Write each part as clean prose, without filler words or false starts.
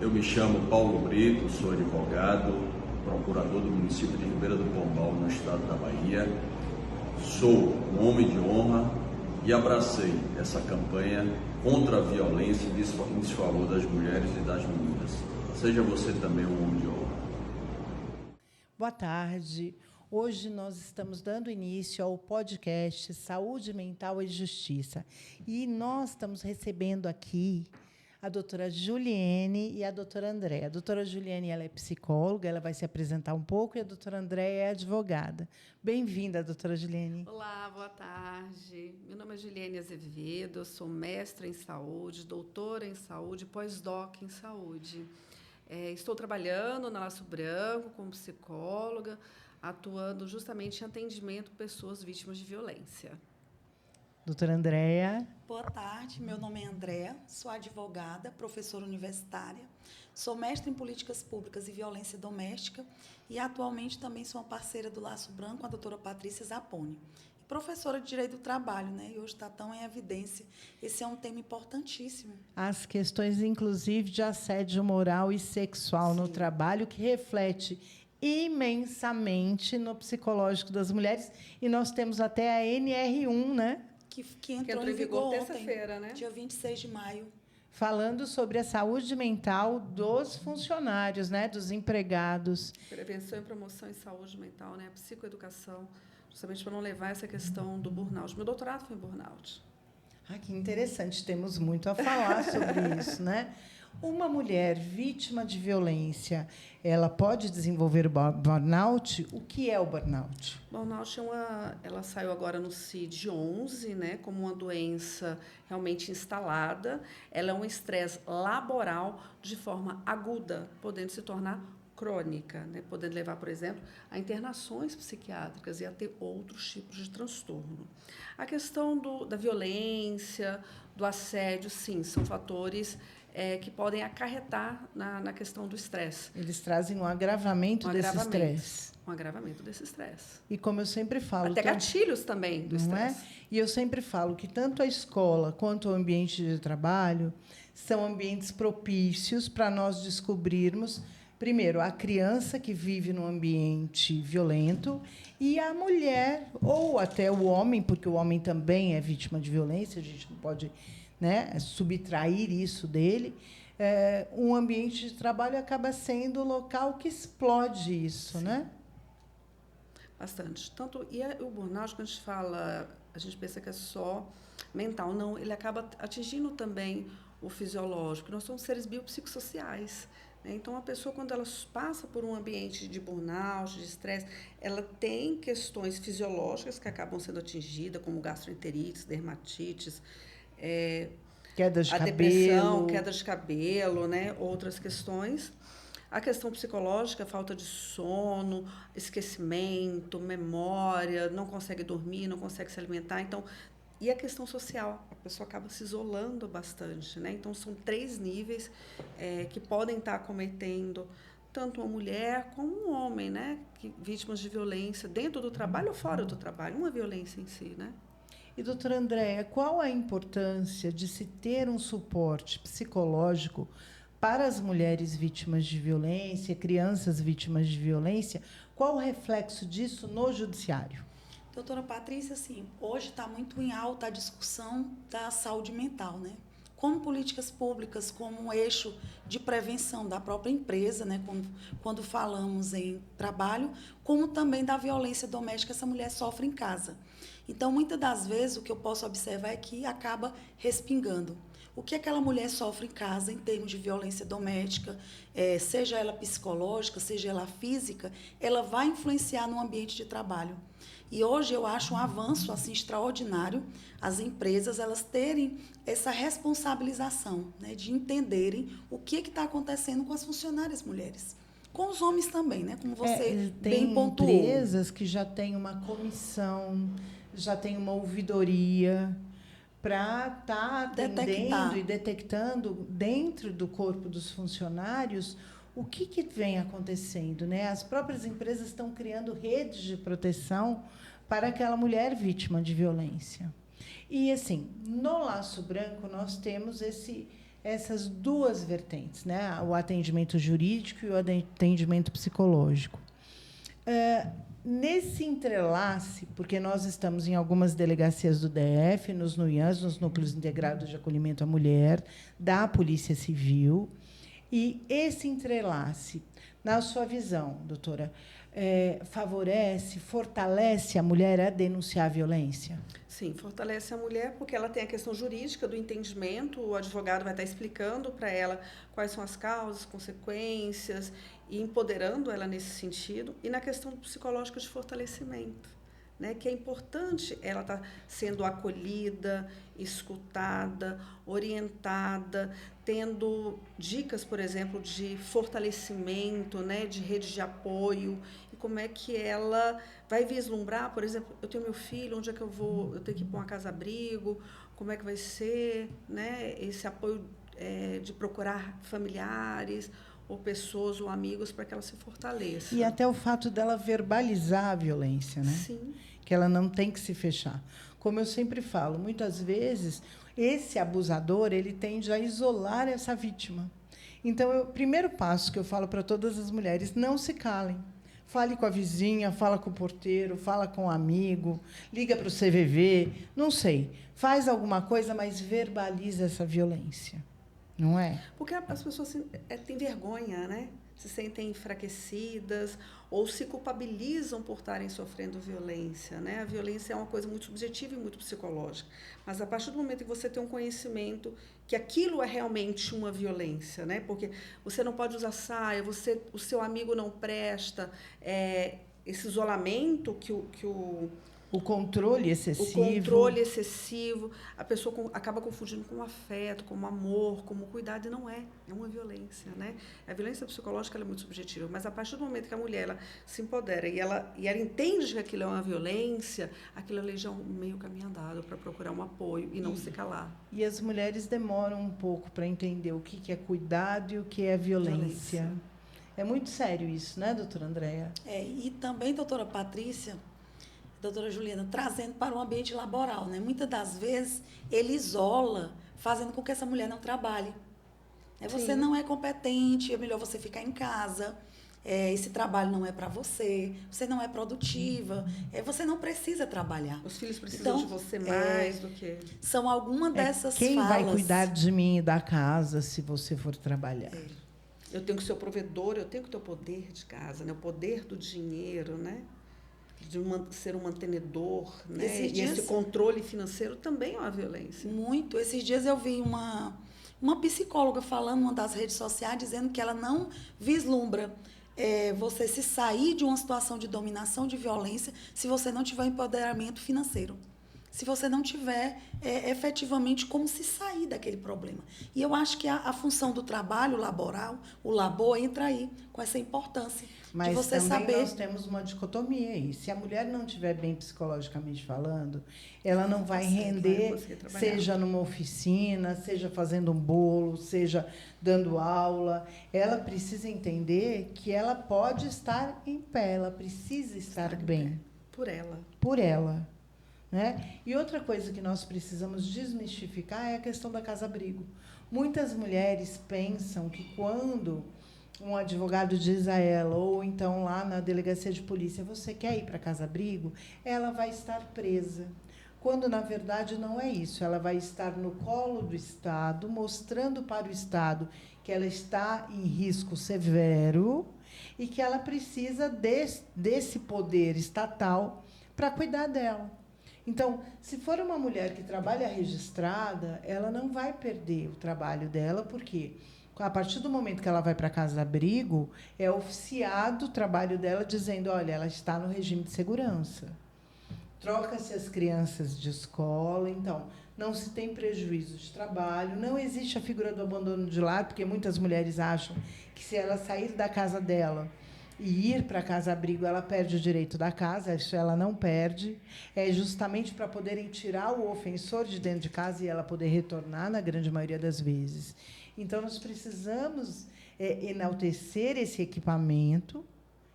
Eu me chamo Paulo Brito, sou advogado, procurador do município de Ribeira do Pombal, no estado da Bahia. Sou um homem de honra e abracei essa campanha contra a violência em desfavor das mulheres e das meninas. Seja você também um homem de honra. Boa tarde. Hoje nós estamos dando início ao podcast Saúde Mental e Justiça. E nós estamos recebendo aqui a doutora Juliene e a doutora Andréa. A doutora Juliene, ela é psicóloga, ela vai se apresentar um pouco, e a doutora Andréa é advogada. Bem-vinda, doutora Juliene. Olá, boa tarde. Meu nome é Juliene Azevedo, eu sou mestra em saúde, doutora em saúde, pós-doc em saúde. Estou trabalhando na Laço Branco como psicóloga, atuando justamente em atendimento a pessoas vítimas de violência. Doutora Andréa. Boa tarde, meu nome é Andréa, sou advogada, professora universitária, sou mestre em políticas públicas e violência doméstica e atualmente também sou uma parceira do Laço Branco, a doutora Patrícia Zapponi. Professora de Direito do Trabalho, né? E hoje está tão em evidência. Esse é um tema importantíssimo. As questões, inclusive, de assédio moral e sexual no trabalho, que reflete imensamente no psicológico das mulheres. E nós temos até a NR1, né? Que entrou em vigor terça-feira, né? Dia 26 de maio. Falando sobre a saúde mental dos funcionários, né? Dos empregados. Prevenção e promoção em saúde mental, né? A psicoeducação, justamente para não levar essa questão do burnout. Meu doutorado foi em burnout. Que interessante, temos muito a falar sobre isso, né? Uma mulher vítima de violência, ela pode desenvolver burnout? O que é o burnout? Burnout ela saiu agora no CID-11, né, como uma doença realmente instalada. Ela é um estresse laboral de forma aguda, podendo se tornar crônica, né, podendo levar, por exemplo, a internações psiquiátricas e a ter outros tipos de transtorno. A questão da violência, do assédio, sim, são fatores que podem acarretar na questão do estresse. Eles trazem um agravamento desse estresse. Um agravamento desse estresse. E como eu sempre falo... Até gatilhos também do estresse. E eu sempre falo que tanto a escola quanto o ambiente de trabalho são ambientes propícios para nós descobrirmos, primeiro, a criança que vive num ambiente violento e a mulher, ou até o homem, porque o homem também é vítima de violência, a gente não pode... né, subtrair isso dele, um ambiente de trabalho acaba sendo o local que explode isso, sim, né? Bastante. O burnout, quando a gente fala, a gente pensa que é só mental. Não, ele acaba atingindo também o fisiológico. Nós somos seres biopsicossociais. Né? Então, a pessoa, quando ela passa por um ambiente de burnout, de estresse, ela tem questões fisiológicas que acabam sendo atingidas, como gastroenterites, dermatites, quedas de a cabelo. depressão, queda de cabelo, né? Outras questões. A questão psicológica, falta de sono, esquecimento, memória, não consegue dormir, não consegue se alimentar. Então, e a questão social, a pessoa acaba se isolando bastante, né? Então, são 3 níveis que podem estar cometendo tanto uma mulher como um homem, né? Vítimas de violência dentro do trabalho ou fora do trabalho, uma violência em si, né? E, doutora Andréa, qual a importância de se ter um suporte psicológico para as mulheres vítimas de violência, crianças vítimas de violência? Qual o reflexo disso no judiciário? Doutora Patrícia, assim, hoje está muito em alta a discussão da saúde mental, né? Como políticas públicas, como um eixo de prevenção da própria empresa, né? Quando falamos em trabalho, como também da violência doméstica que essa mulher sofre em casa. Então, muitas das vezes, o que eu posso observar é que acaba respingando. O que aquela mulher sofre em casa, em termos de violência doméstica, seja ela psicológica, seja ela física, ela vai influenciar no ambiente de trabalho. E hoje eu acho um avanço assim, extraordinário as empresas elas terem essa responsabilização, né, de entenderem o que está acontecendo com as funcionárias mulheres. Com os homens também, né, como você bem pontuou. Tem empresas que já têm uma comissão, já tem uma ouvidoria para estar atendendo e detectando dentro do corpo dos funcionários o que vem acontecendo, né? As próprias empresas estão criando redes de proteção para aquela mulher vítima de violência. E, assim, no Laço Branco, nós temos essas duas vertentes, né? O atendimento jurídico e o atendimento psicológico. Nesse entrelace, porque nós estamos em algumas delegacias do DF, nos NUIANs, nos Núcleos Integrados de Acolhimento à Mulher, da Polícia Civil, e esse entrelace, na sua visão, doutora, favorece, fortalece a mulher a denunciar a violência? Sim, fortalece a mulher porque ela tem a questão jurídica do entendimento, o advogado vai estar explicando para ela quais são as causas, consequências, e empoderando ela nesse sentido, e na questão psicológica de fortalecimento, né, que é importante ela estar sendo acolhida, escutada, orientada, tendo dicas, por exemplo, de fortalecimento, né, de rede de apoio, e como é que ela vai vislumbrar, por exemplo, eu tenho meu filho, onde é que eu vou, eu tenho que ir para uma casa-abrigo, como é que vai ser, né, esse apoio de procurar familiares, ou pessoas ou amigos para que ela se fortaleça. E até o fato dela verbalizar a violência, né? Sim. Que ela não tem que se fechar. Como eu sempre falo, muitas vezes esse abusador ele tende a isolar essa vítima. Então, o primeiro passo que eu falo para todas as mulheres: não se calem. Fale com a vizinha, fala com o porteiro, fala com o amigo, liga para o CVV, não sei. Faz alguma coisa, mas verbaliza essa violência. Não é? Porque as pessoas têm vergonha, né? Se sentem enfraquecidas ou se culpabilizam por estarem sofrendo violência, né? A violência é uma coisa muito subjetiva e muito psicológica. Mas, a partir do momento que você tem um conhecimento que aquilo é realmente uma violência, né? Porque você não pode usar saia, o seu amigo não presta, esse isolamento que o controle excessivo, a pessoa acaba confundindo com afeto, como amor, como cuidado, e não é uma violência, né? A violência psicológica ela é muito subjetiva, mas a partir do momento que a mulher ela se empodera e ela entende que aquilo é uma violência, aquilo ali já é um meio caminho andado para procurar um apoio e não se calar. E as mulheres demoram um pouco para entender o que é cuidado e o que é violência. É muito sério isso, né, doutora Andréa? E também, doutora Patrícia, doutora Juliana, trazendo para o ambiente laboral, né? Muitas das vezes ele isola, fazendo com que essa mulher não trabalhe. Você não é competente, é melhor você ficar em casa, esse trabalho não é para você, você não é produtiva, você não precisa trabalhar. Os filhos precisam de você mais do que... São algumas dessas quem falas. Vai cuidar de mim e da casa se você for trabalhar? Eu tenho que ser o provedor, eu tenho que ter o poder de casa, né? O poder do dinheiro, né? De ser um mantenedor, né? E esse controle financeiro também é uma violência. Muito. Esses dias eu vi uma psicóloga falando numa das redes sociais, dizendo que ela não vislumbra você se sair de uma situação de dominação, de violência, se você não tiver empoderamento financeiro. Se você não tiver efetivamente como se sair daquele problema. E eu acho que a função do trabalho laboral, o labor, entra aí, com essa importância. Mas de você também saber... nós temos uma dicotomia aí. Se a mulher não estiver bem psicologicamente falando, ela não vai render, seja numa oficina, seja fazendo um bolo, seja dando aula. Ela precisa entender que ela pode estar em pé, ela precisa estar bem. Por ela. Por ela. Né? E outra coisa que nós precisamos desmistificar é a questão da casa-abrigo. Muitas mulheres pensam que quando um advogado diz a ela, ou então lá na delegacia de polícia, você quer ir para casa-abrigo? Ela vai estar presa. Quando, na verdade, não é isso. Ela vai estar no colo do Estado, mostrando para o Estado que ela está em risco severo e que ela precisa desse poder estatal para cuidar dela. Então, se for uma mulher que trabalha registrada, ela não vai perder o trabalho dela, porque a partir do momento que ela vai para a casa-abrigo, é oficiado o trabalho dela dizendo, olha, ela está no regime de segurança. Troca-se as crianças de escola, então, não se tem prejuízo de trabalho, não existe a figura do abandono de lar, porque muitas mulheres acham que se ela sair da casa dela e ir para a casa-abrigo, ela perde o direito da casa. Isso ela não perde. É justamente para poderem tirar o ofensor de dentro de casa e ela poder retornar, na grande maioria das vezes. Então, nós precisamos enaltecer esse equipamento,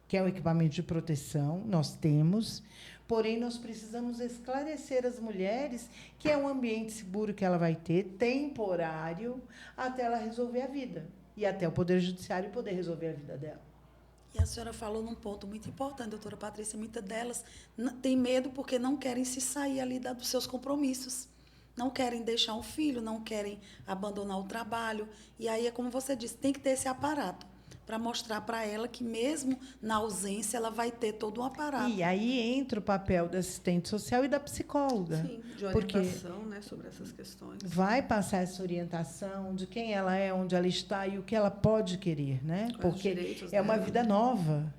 que é um equipamento de proteção, nós temos, Porém, nós precisamos esclarecer as mulheres que é um ambiente seguro que ela vai ter, temporário, até ela resolver a vida. E até o Poder Judiciário poder resolver a vida dela. E a senhora falou num ponto muito importante, doutora Patrícia, muitas delas têm medo porque não querem se sair ali dos seus compromissos. Não querem deixar um filho, não querem abandonar o trabalho. E aí, é como você disse, tem que ter esse aparato para mostrar para ela que, mesmo na ausência, ela vai ter todo um aparato. E aí entra o papel da assistente social e da psicóloga. Sim, de orientação, né, sobre essas questões. Vai passar essa orientação de quem ela é, onde ela está e o que ela pode querer, né? Porque é uma vida nova.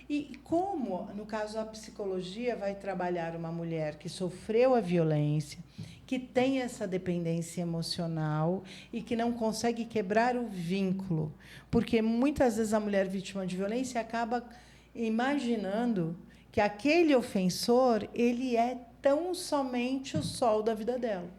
E como, no caso, a psicologia vai trabalhar uma mulher que sofreu a violência, que tem essa dependência emocional e que não consegue quebrar o vínculo. Porque, muitas vezes, a mulher vítima de violência acaba imaginando que aquele ofensor ele é tão somente o sol da vida dela.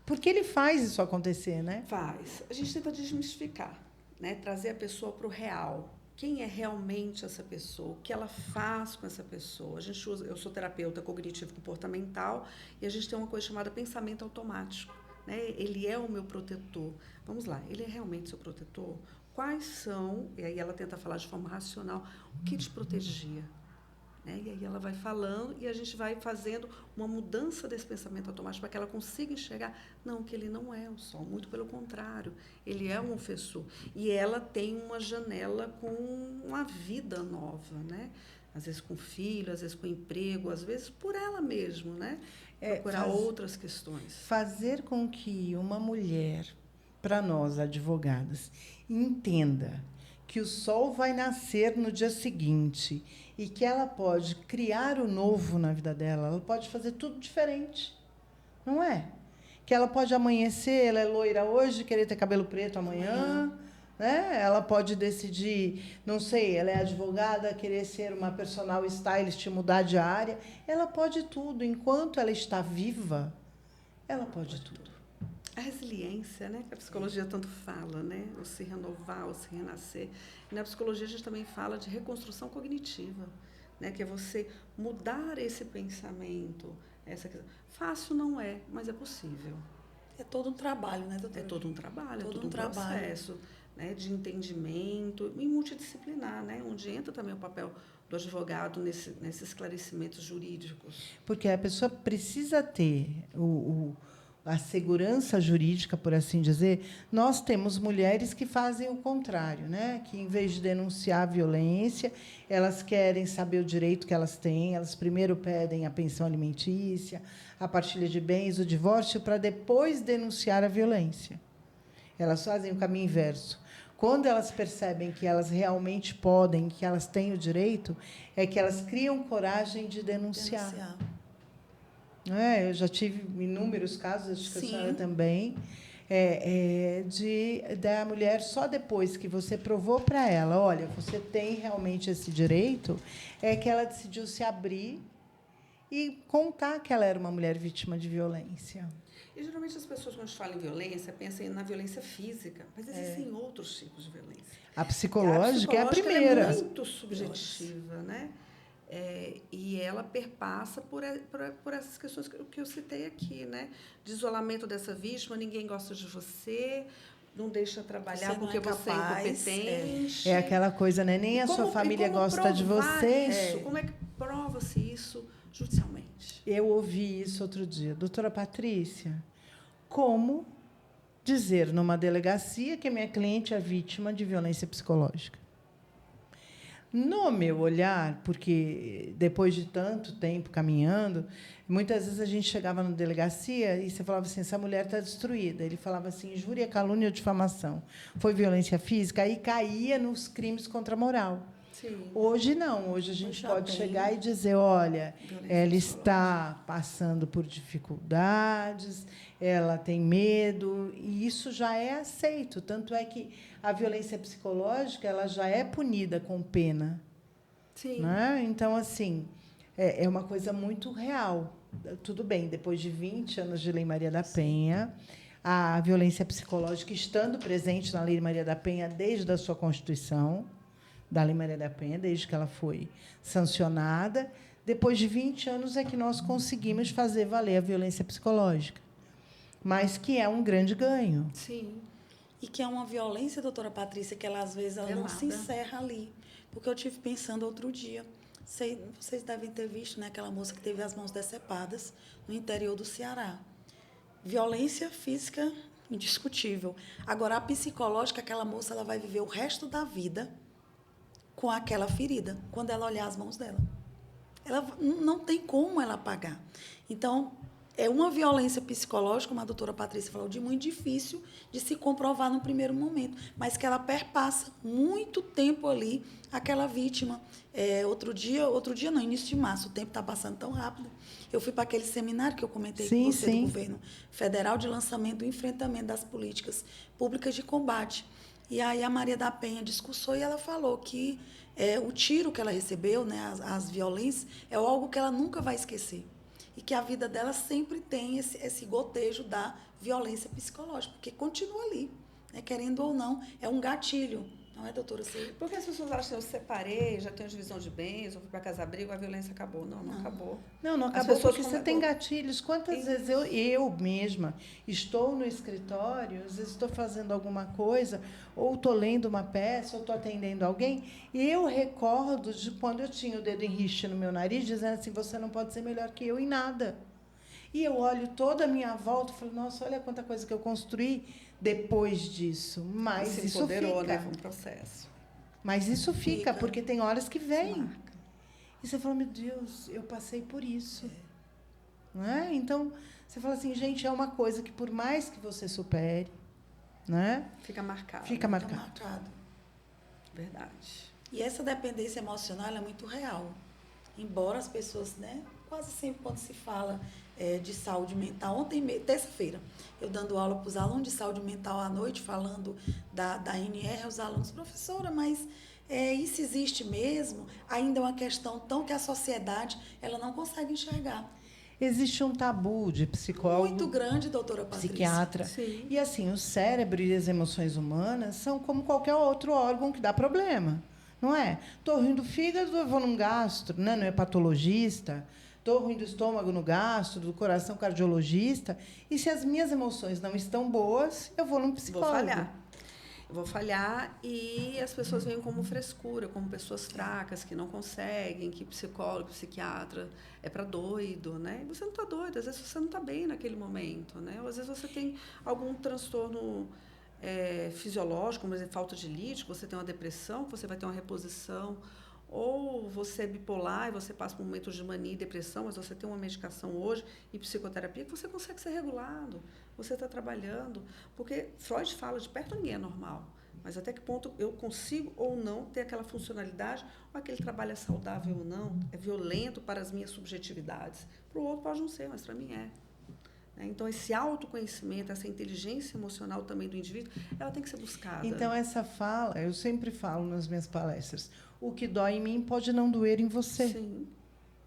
Porque ele faz isso acontecer, né? Faz. A gente tenta desmistificar, né? Trazer a pessoa para o real. Quem é realmente essa pessoa? O que ela faz com essa pessoa? A gente usa, eu sou terapeuta cognitivo-comportamental e a gente tem uma coisa chamada pensamento automático, né? Ele é o meu protetor. Vamos lá, ele é realmente seu protetor? Quais são, e aí ela tenta falar de forma racional, o que te protegia? Né? E aí ela vai falando e a gente vai fazendo uma mudança desse pensamento automático para que ela consiga enxergar, não, que ele não é o sol, muito pelo contrário, ele é um ofensor. E ela tem uma janela com uma vida nova, né? Às vezes com filho, às vezes com emprego, às vezes por ela mesma, né? Procurar outras questões. Fazer com que uma mulher, para nós, advogadas, entenda que o sol vai nascer no dia seguinte e que ela pode criar o novo na vida dela, ela pode fazer tudo diferente, não é? Que ela pode amanhecer, ela é loira hoje, querer ter cabelo preto amanhã, né? Ela pode decidir, não sei, ela é advogada, querer ser uma personal stylist, mudar de área, ela pode tudo, enquanto ela está viva, ela pode tudo. A resiliência, né, que a psicologia tanto fala, né, o se renovar, o se renascer. E na psicologia a gente também fala de reconstrução cognitiva, né, que é você mudar esse pensamento. Fácil não é, mas é possível. É todo um trabalho, né, doutora? É todo um trabalho, todo é todo um processo, né, de entendimento e multidisciplinar, né, onde entra também o papel do advogado nesses esclarecimentos jurídicos. Porque a pessoa precisa ter a segurança jurídica, por assim dizer. Nós temos mulheres que fazem o contrário, né? Que, em vez de denunciar a violência, elas querem saber o direito que elas têm, elas primeiro pedem a pensão alimentícia, a partilha de bens, o divórcio, para depois denunciar a violência. Elas fazem o caminho inverso. Quando elas percebem que elas realmente podem, que elas têm o direito, é que elas criam coragem de denunciar. Eu já tive inúmeros casos, acho que a senhora também, da mulher, só depois que você provou para ela, olha, você tem realmente esse direito, é que ela decidiu se abrir e contar que ela era uma mulher vítima de violência. E, geralmente, as pessoas, quando falam em violência, pensam na violência física, mas existem outros tipos de violência. A psicológica é a primeira. Ela é muito subjetiva, né? E ela perpassa por essas questões que eu citei aqui, né? De isolamento dessa vítima, ninguém gosta de você, não deixa trabalhar porque você é incompetente. É aquela coisa, né? Nem a sua família gosta de você. Como é que prova-se isso judicialmente? Eu ouvi isso outro dia. Doutora Patrícia, como dizer numa delegacia que a minha cliente é vítima de violência psicológica? No meu olhar, porque depois de tanto tempo caminhando, muitas vezes a gente chegava na delegacia e você falava assim, essa mulher está destruída. Ele falava assim, injúria, calúnia ou difamação. Foi violência física? Aí caía nos crimes contra a moral. Sim. Hoje não, hoje a gente pode chegar e dizer, olha, ela está passando por dificuldades, ela tem medo, e isso já é aceito. Tanto é que a violência psicológica ela já é punida com pena. Sim. Né? Então, assim, é uma coisa muito real. Tudo bem, depois de 20 anos de Lei Maria da Penha, a violência psicológica estando presente na Lei Maria da Penha desde a sua Constituição, da Lei Maria da Penha, desde que ela foi sancionada, depois de 20 anos é que nós conseguimos fazer valer a violência psicológica, mas que é um grande ganho. Sim. E que é uma violência, doutora Patrícia, que ela, às vezes, ela não se encerra ali. Porque eu tive pensando outro dia, vocês devem ter visto, né, aquela moça que teve as mãos decepadas no interior do Ceará. Violência física indiscutível. Agora, a psicológica, aquela moça ela vai viver o resto da vida com aquela ferida, quando ela olhar as mãos dela. Ela não tem como ela apagar. Então, é uma violência psicológica, como a doutora Patrícia falou, de muito difícil de se comprovar no primeiro momento, mas que ela perpassa muito tempo ali, aquela vítima. Outro dia não, início de março, o tempo está passando tão rápido. Eu fui para aquele seminário que eu comentei com você, do governo federal, de lançamento do enfrentamento das políticas públicas de combate. E aí a Maria da Penha discursou e ela falou que o tiro que ela recebeu, né, as violências, é algo que ela nunca vai esquecer. E que a vida dela sempre tem esse gotejo da violência psicológica, porque continua ali, né? Querendo ou não, é um gatilho, não é, doutora? Porque as pessoas acham que eu separei, já tenho divisão de bens, eu fui para casa-abrigo, a violência acabou. Não acabou. Não acabou porque você tem gatilhos. Quantas vezes eu mesma estou no escritório, às vezes estou fazendo alguma coisa, ou estou lendo uma peça, ou estou atendendo alguém, e eu recordo de quando eu tinha o dedo em riste no meu nariz, dizendo assim, você não pode ser melhor que eu em nada. E eu olho toda a minha volta e falo, nossa, olha quanta coisa que eu construí depois disso. Mas se isso empoderou, fica. Né? Foi um processo. Mas isso fica, porque tem horas que vem. E você fala, meu Deus, eu passei por isso. Não é? Então, você fala assim, gente, é uma coisa que por mais que você supere, né? Fica marcado. Fica marcado. Verdade. E essa dependência emocional ela é muito real. Embora as pessoas, né, quase sempre quando se fala de saúde mental, terça-feira, eu dando aula para os alunos de saúde mental à noite, falando da NR, os alunos, professora, mas isso existe mesmo? Ainda é uma questão tão que a sociedade ela não consegue enxergar. Existe um tabu de psicólogo. Muito grande, doutora Patrícia. Psiquiatra. Sim. E assim, o cérebro e as emoções humanas são como qualquer outro órgão que dá problema. Não é? Estou ruim do fígado, eu vou num gastro, né? Não é patologista. Estou ruim do estômago no gastro, do coração cardiologista. E se as minhas emoções não estão boas, eu vou num psicólogo. Vou falhar e as pessoas veem como frescura, como pessoas fracas, que não conseguem, que psicólogo, psiquiatra é para doido, né? E você não está doido, às vezes você não está bem naquele momento, né? Ou às vezes você tem algum transtorno fisiológico, como por exemplo, falta de líquido, você tem uma depressão, você vai ter uma reposição, ou você é bipolar e você passa por momentos de mania e depressão, mas você tem uma medicação hoje e psicoterapia que você consegue ser regulado, você está trabalhando, porque Freud fala de perto ninguém é normal, mas até que ponto eu consigo ou não ter aquela funcionalidade, ou aquele trabalho é saudável ou não, é violento para as minhas subjetividades, para o outro pode não ser, mas para mim é. Então, esse autoconhecimento, essa inteligência emocional também do indivíduo, ela tem que ser buscada. Então, essa fala, eu sempre falo nas minhas palestras, o que dói em mim pode não doer em você. Sim.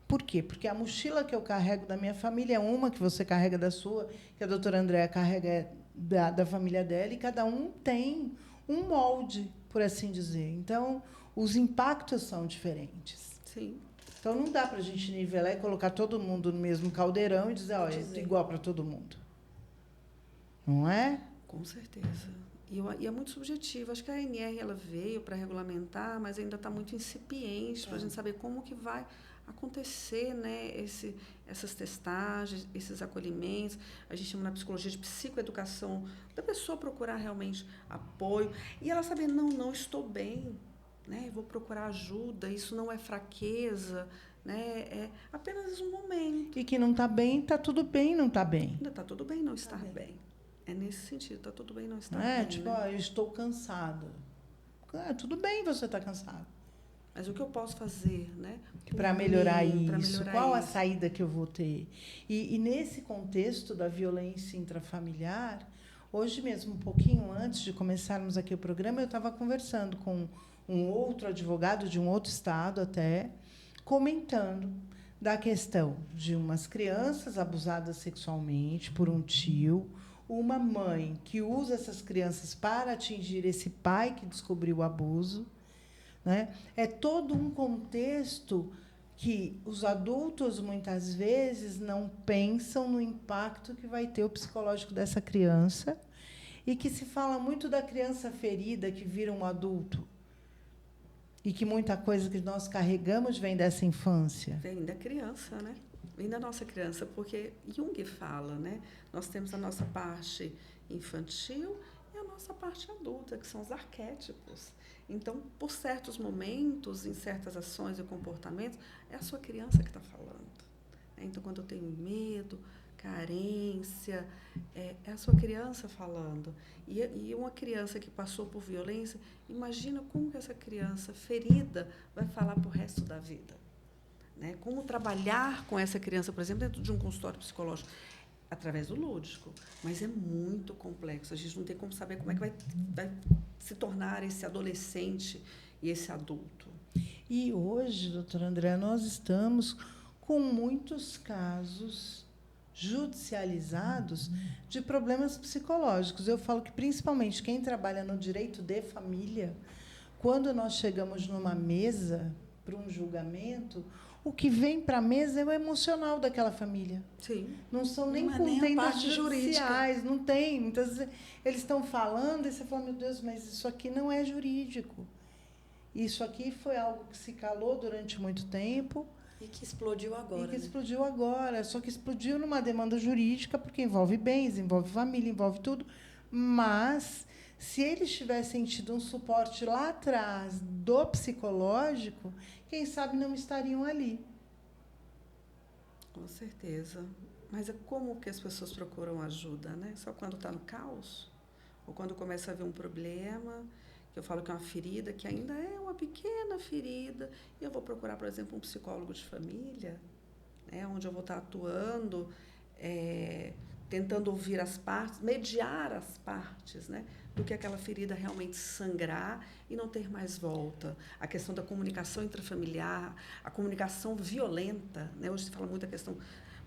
Por quê? Porque a mochila que eu carrego da minha família é uma que você carrega da sua, que a doutora Andréa carrega da família dela, e cada um tem um molde, por assim dizer. Então, os impactos são diferentes. Sim. Então, não dá para a gente nivelar e colocar todo mundo no mesmo caldeirão e dizer, olha, é igual para todo mundo. Não é? Com certeza. E é muito subjetivo. Acho que a ANR ela veio para regulamentar, mas ainda está muito incipiente para a gente saber como que vai acontecer, né, essas testagens, esses acolhimentos. A gente chama na psicologia de psicoeducação, da pessoa procurar realmente apoio. E ela saber, não estou bem. Né? Vou procurar ajuda, isso não é fraqueza, né? É apenas um momento. E que não está bem, está tudo bem, não está bem. Ainda está tudo bem não estar bem. É nesse sentido, está tudo bem não estar não bem. É tipo, eu estou cansado. Tudo bem você estar cansado. Mas o que eu posso fazer, né? Para melhorar isso? Qual a saída que eu vou ter? E nesse contexto da violência intrafamiliar, hoje mesmo, um pouquinho antes de começarmos aqui o programa, eu estava conversando com um outro advogado de um outro estado até, comentando da questão de umas crianças abusadas sexualmente por um tio, uma mãe que usa essas crianças para atingir esse pai que descobriu o abuso. Né? É todo um contexto que os adultos, muitas vezes, não pensam no impacto que vai ter o psicológico dessa criança, e que se fala muito da criança ferida que vira um adulto, e que muita coisa que nós carregamos vem dessa infância. Vem da criança, né? Vem da nossa criança, porque Jung fala, né? Nós temos a nossa parte infantil e a nossa parte adulta, que são os arquétipos. Então, por certos momentos, em certas ações e comportamentos, é a sua criança que está falando. Então, quando eu tenho medo, carência, é a sua criança falando. E uma criança que passou por violência, imagina como que essa criança ferida vai falar para o resto da vida. Né? Como trabalhar com essa criança, por exemplo, dentro de um consultório psicológico, através do lúdico. Mas é muito complexo. A gente não tem como saber como é que vai se tornar esse adolescente e esse adulto. E hoje, doutora Andréa, nós estamos com muitos casos judicializados de problemas psicológicos. Eu falo que, principalmente, quem trabalha no direito de família, quando nós chegamos numa mesa para um julgamento, o que vem para a mesa é o emocional daquela família. Sim. Não são nem contendas judiciais, não tem. Muitas vezes eles estão falando e você fala, meu Deus, mas isso aqui não é jurídico. Isso aqui foi algo que se calou durante muito tempo. E que explodiu agora. Explodiu agora. Só que explodiu numa demanda jurídica, porque envolve bens, envolve família, envolve tudo. Mas, se eles tivessem tido um suporte lá atrás do psicológico, quem sabe não estariam ali. Com certeza. Mas é como que as pessoas procuram ajuda, né? Só quando está no caos? Ou quando começa a haver um problema, que eu falo que é uma ferida, que ainda é uma pequena ferida, e eu vou procurar, por exemplo, um psicólogo de família, né, onde eu vou estar atuando, tentando ouvir as partes, mediar as partes, né, do que aquela ferida realmente sangrar e não ter mais volta. A questão da comunicação intrafamiliar, a comunicação violenta, né, hoje se fala muito da questão...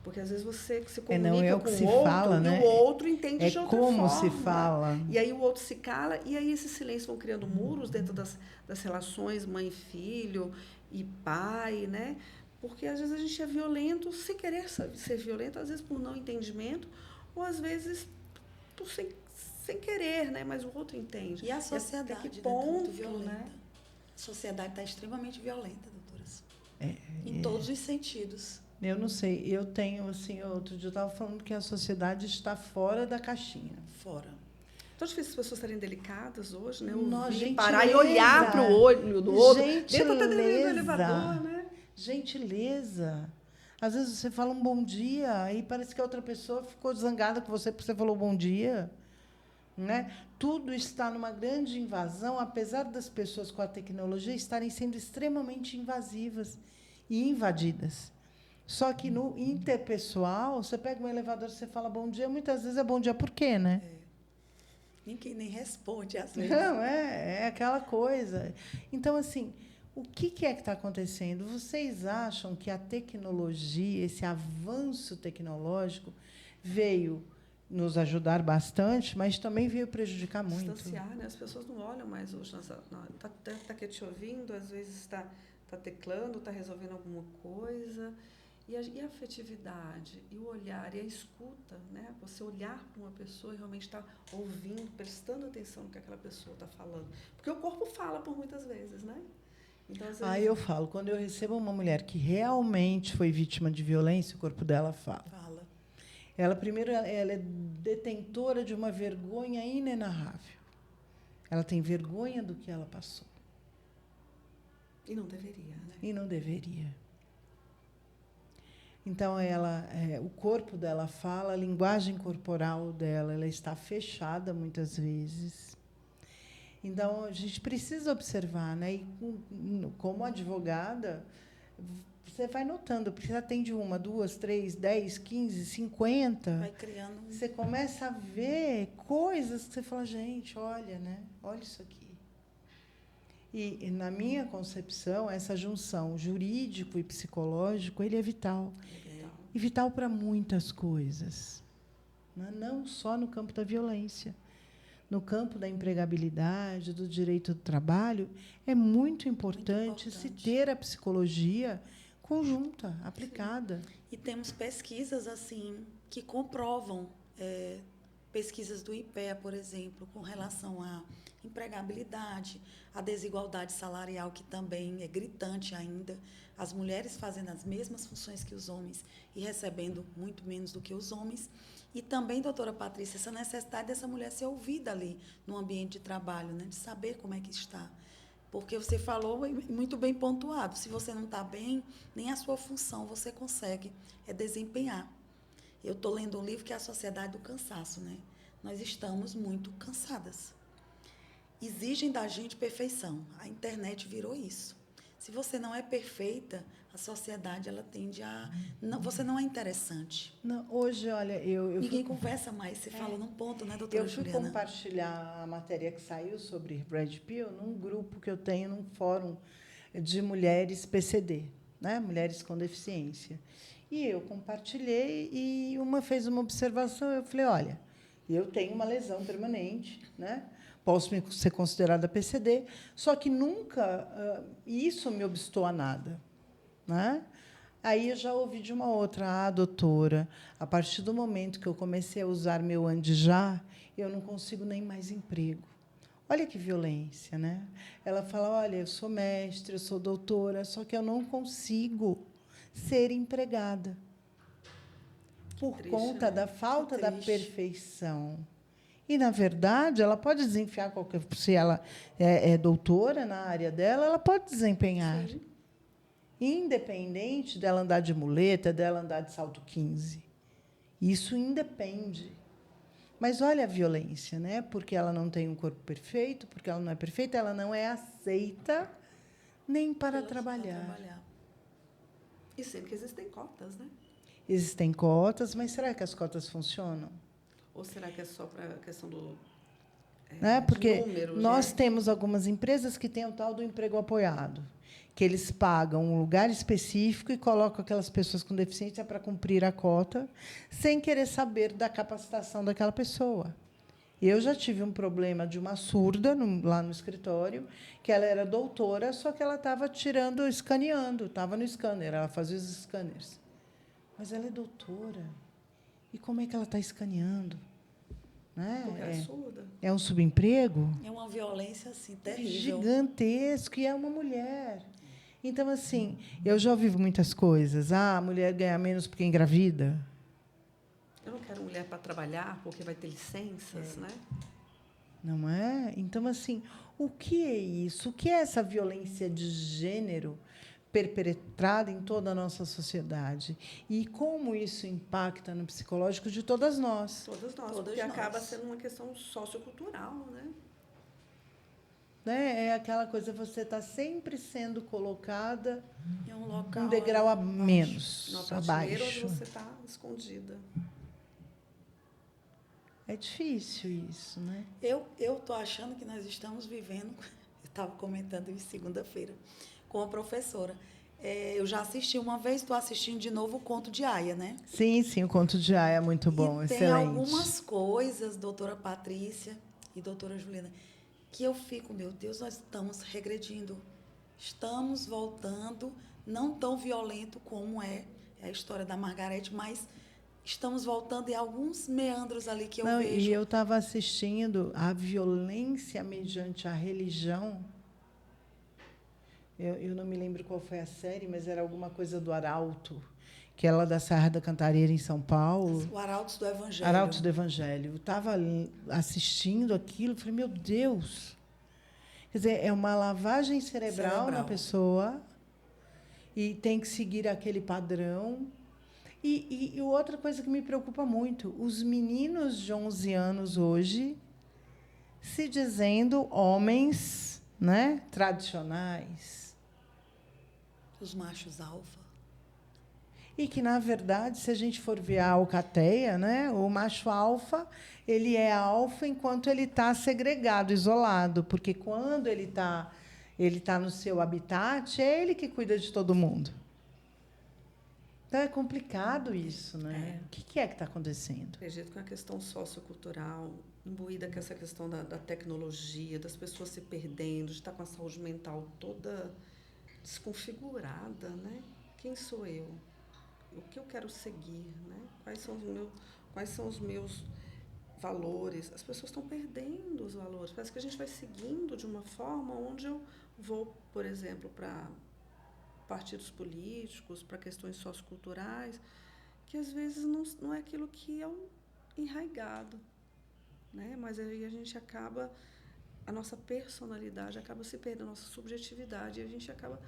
Porque, às vezes, você se comunica não é o com que o se outro, fala, né? E o outro entende de outra forma. É como se fala. E aí o outro se cala, e aí esses silêncios vão criando muros dentro das relações mãe e filho e pai, né? Porque, às vezes, a gente é violento sem querer ser violento, às vezes por não entendimento, ou, às vezes, por sem querer, né? Mas o outro entende. E a sociedade, até que ponto, violenta. Né? A sociedade está extremamente violenta, doutoras. Em todos os sentidos. Eu não sei, eu tenho, assim, outro dia eu estava falando que a sociedade está fora da caixinha. Fora. Tão difícil as pessoas serem delicadas hoje, né? Parar e olhar para o olho do outro. Gentileza. Dentro até do elevador, né? Gentileza. Às vezes você fala um bom dia e parece que a outra pessoa ficou zangada com você porque você falou bom dia. Né? Tudo está numa grande invasão, apesar das pessoas com a tecnologia estarem sendo extremamente invasivas e invadidas. Só que no interpessoal, você pega um elevador e você fala bom dia, muitas vezes é bom dia por quê, né? Ninguém nem responde às vezes. Não, é aquela coisa. Então, assim, o que é que está acontecendo? Vocês acham que a tecnologia, esse avanço tecnológico, veio nos ajudar bastante, mas também veio prejudicar muito? Distanciar, né? As pessoas não olham mais hoje. Está aqui te ouvindo, às vezes está teclando, está resolvendo alguma coisa. E a afetividade, e o olhar, e a escuta, né? Você olhar para uma pessoa e realmente estar ouvindo, prestando atenção no que aquela pessoa está falando. Porque o corpo fala por muitas vezes, né? Então, às vezes... eu falo, quando eu recebo uma mulher que realmente foi vítima de violência, o corpo dela fala. Ela, primeiro, ela é detentora de uma vergonha inenarrável. Ela tem vergonha do que ela passou. E não deveria, né? E não deveria. Então, o corpo dela fala, a linguagem corporal dela, ela está fechada muitas vezes. Então, a gente precisa observar, né? E, como advogada, você vai notando, porque você atende 1, 2, 3, 10, 15, 50. Vai criando. Você começa a ver coisas que você fala, gente, olha, né? Olha isso aqui. E, na minha concepção, essa junção jurídico e psicológico, ele é vital. E vital para muitas coisas. Não só no campo da violência. No campo da empregabilidade, do direito do trabalho, é muito importante se ter a psicologia conjunta, aplicada. E temos pesquisas assim que comprovam, pesquisas do IPEA, por exemplo, com relação à empregabilidade, à desigualdade salarial, que também é gritante ainda, as mulheres fazendo as mesmas funções que os homens e recebendo muito menos do que os homens. E também, doutora Patrícia, essa necessidade dessa mulher ser ouvida ali no ambiente de trabalho, né, de saber como é que está. Porque você falou muito bem pontuado, se você não está bem, nem a sua função você consegue desempenhar. Eu estou lendo um livro que é A Sociedade do Cansaço, né? Nós estamos muito cansadas. Exigem da gente perfeição. A internet virou isso. Se você não é perfeita, a sociedade ela tende a... Não, você não é interessante. Não, hoje, olha, Ninguém conversa mais. Você fala num ponto, né, doutora Juliana? Eu fui compartilhar a matéria que saiu sobre Red Pill num grupo que eu tenho, num fórum de mulheres PCD, né? Mulheres com deficiência. E eu compartilhei e uma fez uma observação. Eu falei, olha, eu tenho uma lesão permanente, né? Posso ser considerada PCD, só que nunca isso me obstou a nada, né? Aí eu já ouvi de uma outra, doutora, a partir do momento que eu comecei a usar meu Andijá, eu não consigo nem mais emprego. Olha que violência, né? Ela fala, olha, eu sou mestre, eu sou doutora, só que eu não consigo ser empregada por conta da falta da perfeição. E, na verdade, ela pode desempenhar qualquer... Se ela é doutora na área dela, ela pode desempenhar. Sim. Independente dela andar de muleta, dela andar de salto 15. Isso independe. Mas olha a violência, né? Porque ela não tem um corpo perfeito, porque ela não é perfeita, ela não é aceita nem para trabalhar. E sempre que existem cotas, né? Existem cotas, mas será que as cotas funcionam? Ou será que é só para a questão do porque número, nós temos algumas empresas que têm o tal do emprego apoiado, que eles pagam um lugar específico e colocam aquelas pessoas com deficiência para cumprir a cota, sem querer saber da capacitação daquela pessoa. Eu já tive um problema de uma surda lá no escritório, que ela era doutora, só que ela estava escaneando, estava no scanner, ela fazia os scanners. Mas ela é doutora. E como é que ela está escaneando? Né? Porque é surda. É um subemprego? É uma violência assim, terrível. Gigantesco, e é uma mulher. Então, assim, eu já ouvi muitas coisas. A mulher ganha menos porque engravida. Eu não quero mulher para trabalhar porque vai ter licenças, né? Não é? Então, assim, o que é isso? O que é essa violência de gênero perpetrada em toda a nossa sociedade? E como isso impacta no psicológico de todas nós? Porque acaba sendo uma questão sociocultural, né? É aquela coisa, você está sempre sendo colocada em um local, um degrau a menos, abaixo. Onde você está escondida. É difícil isso, né? Eu estou achando que nós estamos vivendo... Eu estava comentando isso segunda-feira com a professora. Eu já assisti uma vez, estou assistindo de novo o Conto de Aia, né? Sim, o Conto de Aia é muito bom, e excelente. Tem algumas coisas, doutora Patrícia e doutora Juliana, que eu fico, meu Deus, nós estamos regredindo. Estamos voltando, não tão violento como é a história da Margarete, mas estamos voltando em alguns meandros ali que eu vejo. E eu estava assistindo a violência mediante a religião. Eu não me lembro qual foi a série, mas era alguma coisa do Arauto, que é lá da Serra da Cantareira, em São Paulo. O Arautos do Evangelho. Arautos do Evangelho. Eu estava assistindo aquilo e falei, meu Deus! Quer dizer, é uma lavagem cerebral na pessoa e tem que seguir aquele padrão. E outra coisa que me preocupa muito, os meninos de 11 anos hoje se dizendo homens, né, tradicionais. Os machos alfa. E que, na verdade, se a gente for ver a alcateia, né, o macho alfa, ele é alfa enquanto ele está segregado, isolado, porque quando ele tá no seu habitat, é ele que cuida de todo mundo. Então, é complicado isso, né? O que é que está acontecendo? Acredito que é uma questão sociocultural, imbuída com essa questão da tecnologia, das pessoas se perdendo, de estar com a saúde mental toda desconfigurada, né? quem sou eu? O que eu quero seguir, né? Quais são os meus valores? As pessoas estão perdendo os valores. Parece que a gente vai seguindo de uma forma onde eu vou, por exemplo, para partidos políticos, para questões socioculturais, que às vezes não é aquilo que é enraigado, né? Mas aí a gente acaba, a nossa personalidade acaba se perdendo, a nossa subjetividade, e a gente acaba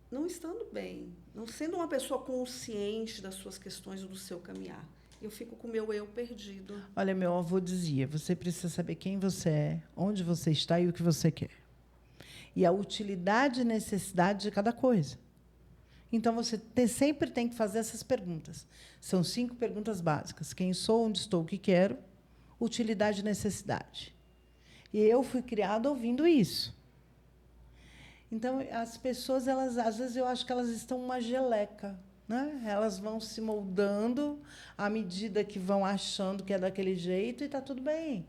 não estando bem, não sendo uma pessoa consciente das suas questões ou do seu caminhar. Eu fico com o meu eu perdido. Olha, meu avô dizia, você precisa saber quem você é, onde você está e o que você quer. E a utilidade e necessidade de cada coisa. Então, você sempre tem que fazer essas perguntas. São 5 perguntas básicas. Quem sou, onde estou, o que quero, utilidade e necessidade. E eu fui criada ouvindo isso. Então, as pessoas, às vezes, eu acho que elas estão uma geleca, né? Elas vão se moldando à medida que vão achando que é daquele jeito e está tudo bem.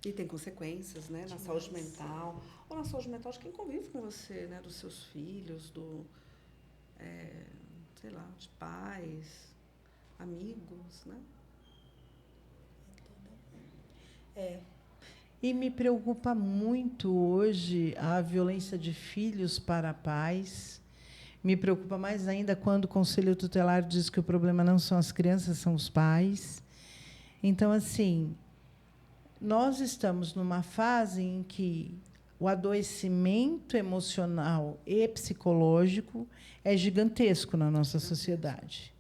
E tem consequências, né? Na saúde mental. Ou na saúde mental de quem convive com você, né? Dos seus filhos, sei lá, de pais, amigos, né? E me preocupa muito hoje a violência de filhos para pais. Me preocupa mais ainda quando o Conselho Tutelar diz que o problema não são as crianças, são os pais. Então, assim, nós estamos numa fase em que o adoecimento emocional e psicológico é gigantesco na nossa sociedade.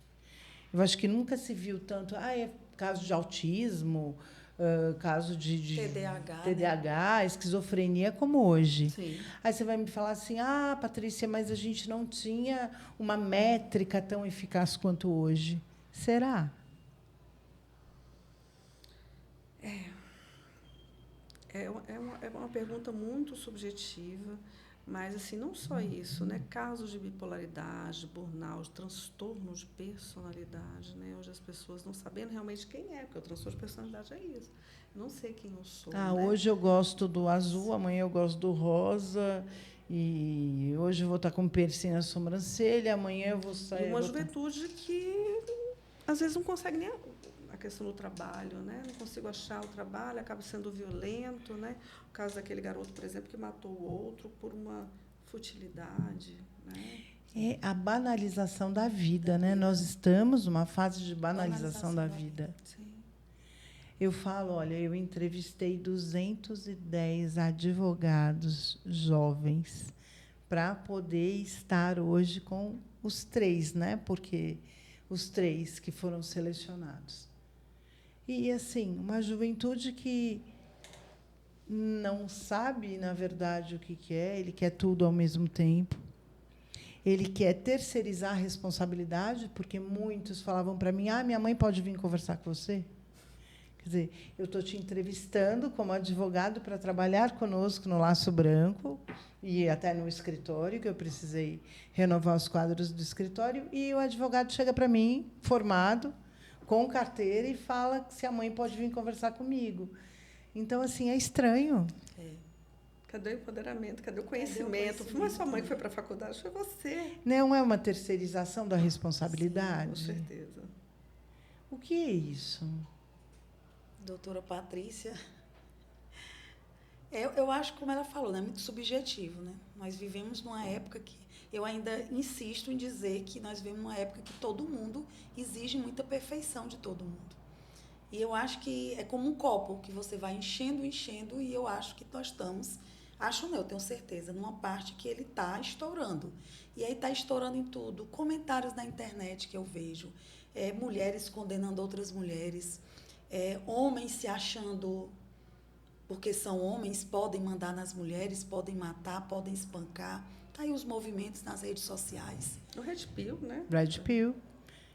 Eu acho que nunca se viu tanto... é caso de autismo... caso de TDAH, esquizofrenia, como hoje. Sim. Aí você vai me falar assim, Patrícia, mas a gente não tinha uma métrica tão eficaz quanto hoje. Será? É uma pergunta muito subjetiva, mas assim, não só isso, né? Casos de bipolaridade, burnout, transtorno de personalidade, né? Hoje as pessoas não sabendo realmente quem é, porque o transtorno de personalidade é isso. Eu não sei quem eu sou. Né? Hoje eu gosto do azul, amanhã eu gosto do rosa, e hoje eu vou estar com piercing na sobrancelha, amanhã eu vou sair... E uma juventude que às vezes não consegue nem a questão do trabalho, né? Não consigo achar o trabalho, acaba sendo violento, né? O caso daquele garoto, por exemplo, que matou o outro por uma futilidade, né? É a banalização da vida, né? Nós estamos numa fase de banalização da vida. Sim. Eu falo, olha, eu entrevistei 210 advogados jovens para poder estar hoje com os 3, né? Porque os 3 que foram selecionados. E, assim, uma juventude que não sabe, na verdade, o que quer, ele quer tudo ao mesmo tempo. Ele quer terceirizar a responsabilidade, porque muitos falavam para mim, minha mãe pode vir conversar com você? Quer dizer, eu estou te entrevistando como advogado para trabalhar conosco no Laço Branco e até no escritório, que eu precisei renovar os quadros do escritório, e o advogado chega para mim, formado, com carteira, e fala se a mãe pode vir conversar comigo. Então, assim, é estranho. Cadê o empoderamento? Cadê o conhecimento? Mas sua mãe que foi para a faculdade, foi você. Não é uma terceirização da responsabilidade? Sim, com certeza. O que é isso? Doutora Patrícia, eu acho, como ela falou, né, muito subjetivo, né? Nós vivemos numa época que eu ainda insisto em dizer que nós vivemos numa época que todo mundo exige muita perfeição de todo mundo. E eu acho que é como um copo que você vai enchendo, e eu acho que nós estamos, eu tenho certeza, numa parte que ele está estourando. E aí está estourando em tudo. Comentários na internet que eu vejo, mulheres condenando outras mulheres, homens se achando, porque são homens, podem mandar nas mulheres, podem matar, podem espancar. Tá aí os movimentos nas redes sociais. O Red Pill, né? Red Pill.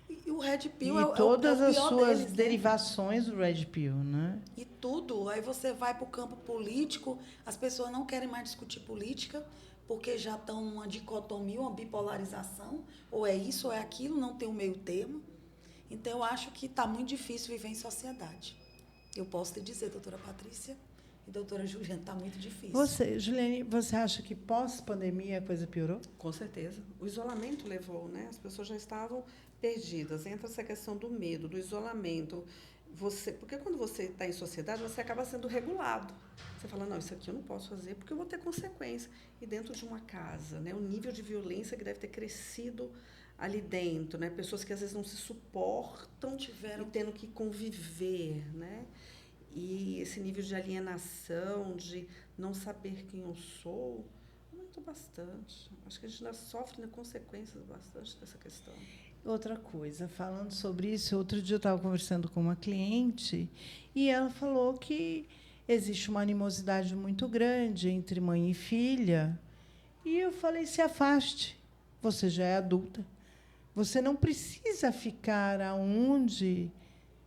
E o Red Pill e todas as suas deles, derivações, né? Do Red Pill, né? E tudo. Aí você vai para o campo político, as pessoas não querem mais discutir política, porque já estão numa dicotomia, uma bipolarização, ou é isso ou é aquilo, não tem um meio termo. Então, eu acho que está muito difícil viver em sociedade. Eu posso te dizer, doutora Patrícia, E, doutora Juliana, está muito difícil. Juliane, você acha que pós-pandemia a coisa piorou? Com certeza. O isolamento levou, né? As pessoas já estavam perdidas. Entra essa questão do medo, do isolamento. Porque quando você está em sociedade, você acaba sendo regulado. Você fala, não, isso aqui eu não posso fazer porque eu vou ter consequência. E dentro de uma casa, né? O nível de violência que deve ter crescido ali dentro, né? Pessoas que às vezes não se suportam e tendo que conviver, né? E esse nível de alienação, de não saber quem eu sou, aumentou bastante. Acho que a gente ainda sofre, né, consequências bastante dessa questão. Outra coisa, falando sobre isso, outro dia eu estava conversando com uma cliente e ela falou que existe uma animosidade muito grande entre mãe e filha. E eu falei, se afaste, você já é adulta. Você não precisa ficar aonde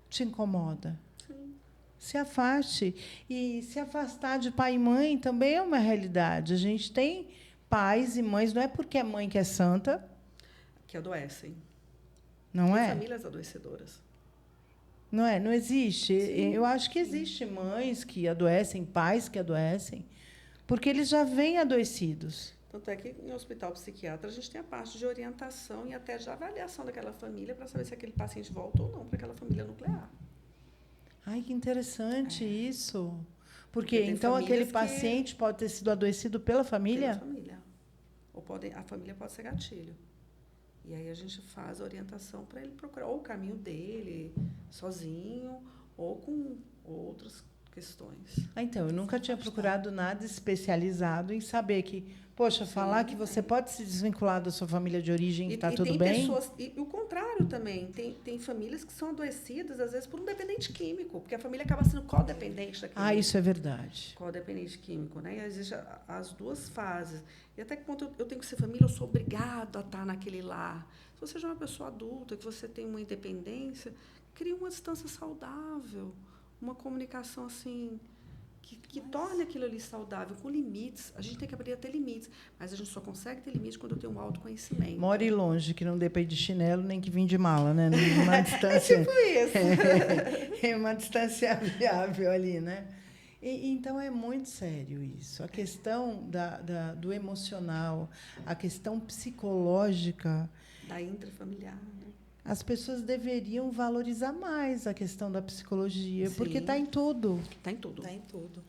te incomoda. Sim. Se afaste. E se afastar de pai e mãe também é uma realidade. A gente tem pais e mães, não é porque é mãe que é santa. Que adoecem. Não é? Famílias adoecedoras. Não é? Não existe. Sim, eu acho que existe mães que adoecem, pais que adoecem, porque eles já vêm adoecidos. Tanto é que em hospital psiquiatra a gente tem a parte de orientação e até de avaliação daquela família para saber se aquele paciente volta ou não para aquela família nuclear. Ai, que interessante isso. Porque então famílias aquele paciente pode ter sido adoecido pela família? Pela família. Ou a família pode ser gatilho. E aí a gente faz a orientação para ele procurar ou o caminho dele, sozinho, ou com outras questões. Então, eu nunca tinha procurado nada especializado em saber que, poxa, falar que você pode se desvincular da sua família de origem e está tudo bem. E o contrário também. Tem famílias que são adoecidas, às vezes, por um dependente químico, porque a família acaba sendo codependente daquilo. Ah, isso é verdade. Codependente químico, né? E existem as duas fases. E até que ponto eu tenho que ser família, eu sou obrigado a estar naquele lar. Se você já é uma pessoa adulta, que você tem uma independência, cria uma distância saudável, uma comunicação assim que torne aquilo ali saudável, com limites. A gente tem que aprender a ter limites, mas a gente só consegue ter limites quando eu tenho um autoconhecimento. More longe, que não dê para ir de chinelo nem que vim de mala, né? Numa distância. É tipo isso. É uma distância viável ali, né? Então, é muito sério isso. A questão do emocional, a questão psicológica. Da intrafamiliar, né? As pessoas deveriam valorizar mais a questão da psicologia, Sim. porque está em tudo. Está em tudo. Está em tudo.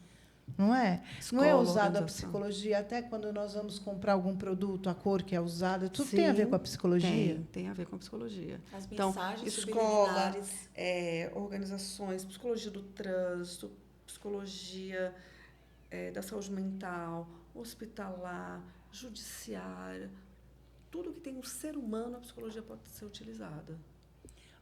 Não é? Escola, não é usada a organização. psicologia, até quando nós vamos comprar algum produto, a cor que é usada, tudo Sim, tem a ver com a psicologia? Tem a ver com a psicologia. As Então, mensagens escola, subliminares. organizações, psicologia do trânsito, psicologia da saúde mental, hospitalar, judiciária, tudo que tem um ser humano, a psicologia pode ser utilizada.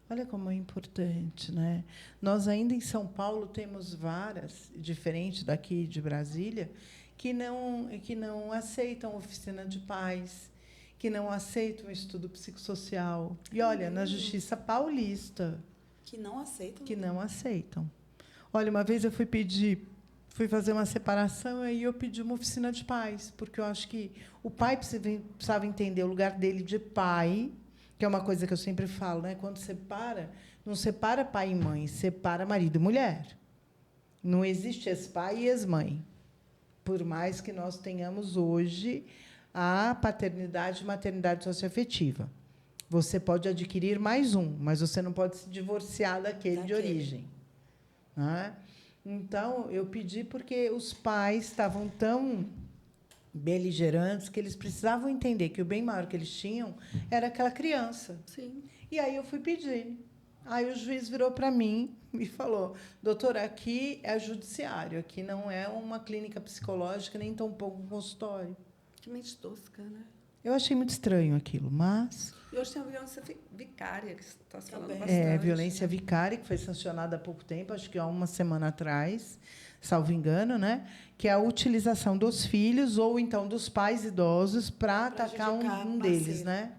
Olha como é importante, né? Nós ainda em São Paulo temos varas, diferente daqui de Brasília, que não aceitam oficina de pais, que não aceitam estudo psicossocial. E olha, na Justiça Paulista, Que não aceitam. que não aceitam. Olha, uma vez eu fui fazer uma separação e eu pedi uma oficina de pais, porque eu acho que o pai precisava entender o lugar dele de pai, que é uma coisa que eu sempre falo, né? Quando separa, não separa pai e mãe, separa marido e mulher. Não existe ex-pai e ex-mãe. Por mais que nós tenhamos hoje a paternidade e maternidade socioafetiva. Você pode adquirir mais um, mas você não pode se divorciar daquele de origem. Né? Então, eu pedi porque os pais estavam tão beligerantes que eles precisavam entender que o bem maior que eles tinham era aquela criança. Sim. E aí eu fui pedir. Aí o juiz virou para mim e falou: doutora, aqui é judiciário, aqui não é uma clínica psicológica, nem tampouco um consultório. Que mente tosca, né? Eu achei muito estranho aquilo, mas... E hoje tem a violência vicária, que você está falando Também. bastante. Violência vicária, que foi sancionada há pouco tempo, acho que há uma semana atrás, salvo engano, né? Que é a utilização dos filhos ou, então, dos pais idosos para atacar um deles. Né?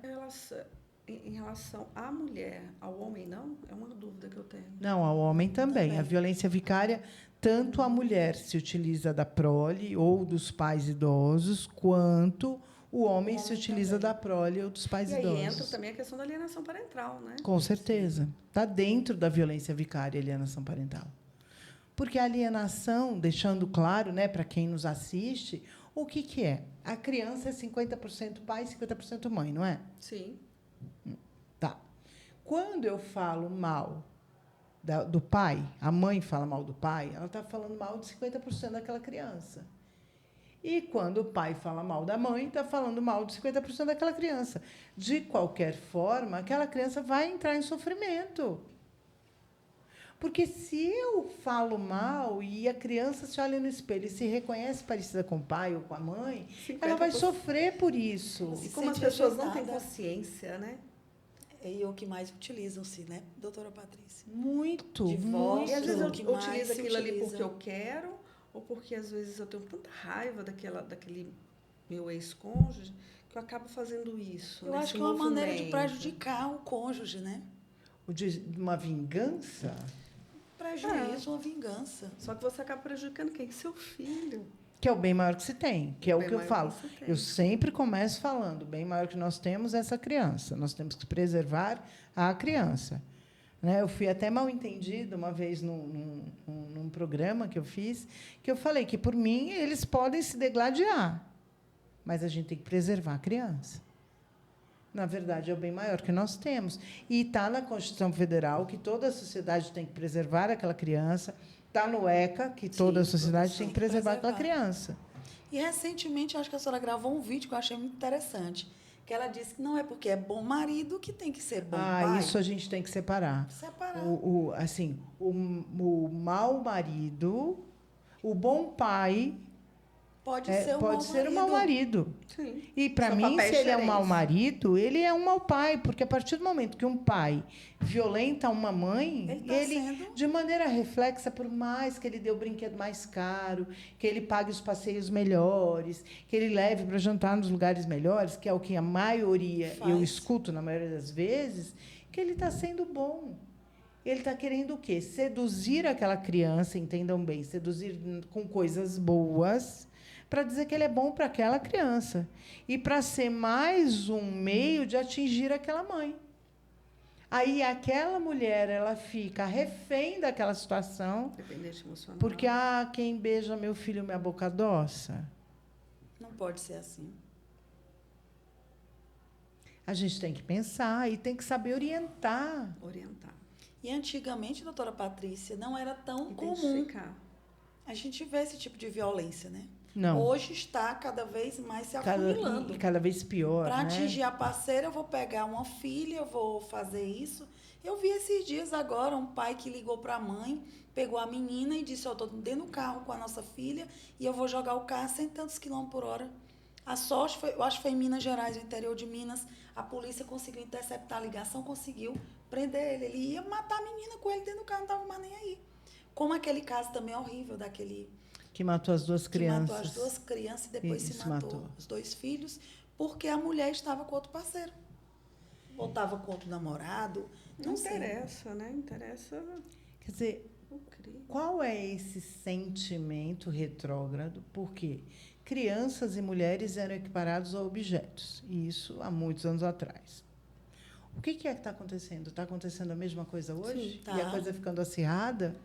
Em relação à mulher, ao homem, não? É uma dúvida que eu tenho. Não, ao homem também. A violência vicária, tanto a mulher se utiliza da prole ou dos pais idosos, quanto o homem se utiliza da prole ou dos pais idosos. E aí entra também a questão da alienação parental, né? Com certeza. Está dentro da violência vicária a alienação parental. Porque a alienação, deixando claro, né, para quem nos assiste, o que é? A criança é 50% pai e 50% mãe, não é? Sim. Tá. Quando eu falo mal do pai, a mãe fala mal do pai, ela está falando mal de 50% daquela criança. E quando o pai fala mal da mãe, está falando mal de 50% daquela criança. De qualquer forma, aquela criança vai entrar em sofrimento. Porque se eu falo mal e a criança se olha no espelho e se reconhece parecida com o pai ou com a mãe, ela vai sofrer por isso. E como as Sempre pessoas não têm ajudada. consciência, né? É o que mais utilizam-se, né, doutora Patrícia? Muito, De muito. voz, E às vezes eu que mais utilizo se aquilo ali utiliza. porque eu quero, ou porque às vezes eu tenho tanta raiva daquele meu ex-cônjuge, que eu acabo fazendo isso. Eu né? acho Esse que é uma maneira de movimento. É. prejudicar o cônjuge, né? De uma vingança. Prejuízo, uma vingança. Só que você acaba prejudicando quem? Seu filho. Que é o bem maior que se tem, que é o Bem que eu maior falo. que se tem. Eu sempre começo falando, o bem maior que nós temos é essa criança. Nós temos que preservar a criança. Né? Eu fui até mal entendida uma vez num programa que eu fiz, que eu falei que, por mim, eles podem se degladiar, mas a gente tem que preservar a criança. Na verdade, é o bem maior que nós temos. E está na Constituição Federal que toda a sociedade tem que preservar aquela criança. Está no ECA que toda a sociedade tem que preservar aquela criança. E, recentemente, eu acho que a senhora gravou um vídeo que eu achei muito interessante, que ela disse que não é porque é bom marido que tem que ser bom pai. Isso a gente tem que separar. Separar. O mau marido, o bom pai Pode pode ser um mau marido. Sim. E, para São mim, se papéis ele é um mau diferentes. marido, ele é um mau pai, porque, a partir do momento que um pai violenta uma mãe, Ele tá ele, sendo- de maneira reflexa, por mais que ele dê o brinquedo mais caro, que ele pague os passeios melhores, que ele leve para jantar nos lugares melhores, que é o que a maioria, eu Faz. escuto na maioria das vezes, que ele está sendo bom. Ele está querendo o quê? Seduzir aquela criança, entendam bem, seduzir com coisas boas, para dizer que ele é bom para aquela criança e para ser mais um meio de atingir aquela mãe. Aí aquela mulher ela fica refém daquela situação, Dependente emocional. porque quem beija meu filho minha boca adoça. Não pode ser assim. A gente tem que pensar e tem que saber orientar. Orientar. E, antigamente, doutora Patrícia, não era tão comum Identificar. a gente ver esse tipo de violência, né? Não. Hoje está cada vez mais se afunilando. Cada vez pior, Para né? atingir a parceira, eu vou pegar uma filha, eu vou fazer isso. Eu vi esses dias agora um pai que ligou para a mãe, pegou a menina e disse: eu estou dentro do carro com a nossa filha e eu vou jogar o carro a 100 e tantos quilômetros por hora. A sorte, foi, eu acho que foi em Minas Gerais, no interior de Minas, a polícia conseguiu interceptar a ligação, conseguiu prender ele. Ele ia matar a menina com ele dentro do carro, não estava mais nem aí. Como aquele caso também horrível daquele... Que matou as duas que crianças. matou as duas crianças e depois Isso, se matou os dois filhos, porque a mulher estava com outro parceiro. Ou estava com outro namorado. Não sei. interessa, né? Interessa Quer dizer, o crime. qual é esse sentimento retrógrado? Porque crianças e mulheres eram equiparados a objetos, e isso há muitos anos atrás. O que é que está acontecendo? Está acontecendo a mesma coisa hoje? Sim, tá. E a coisa ficando acirrada?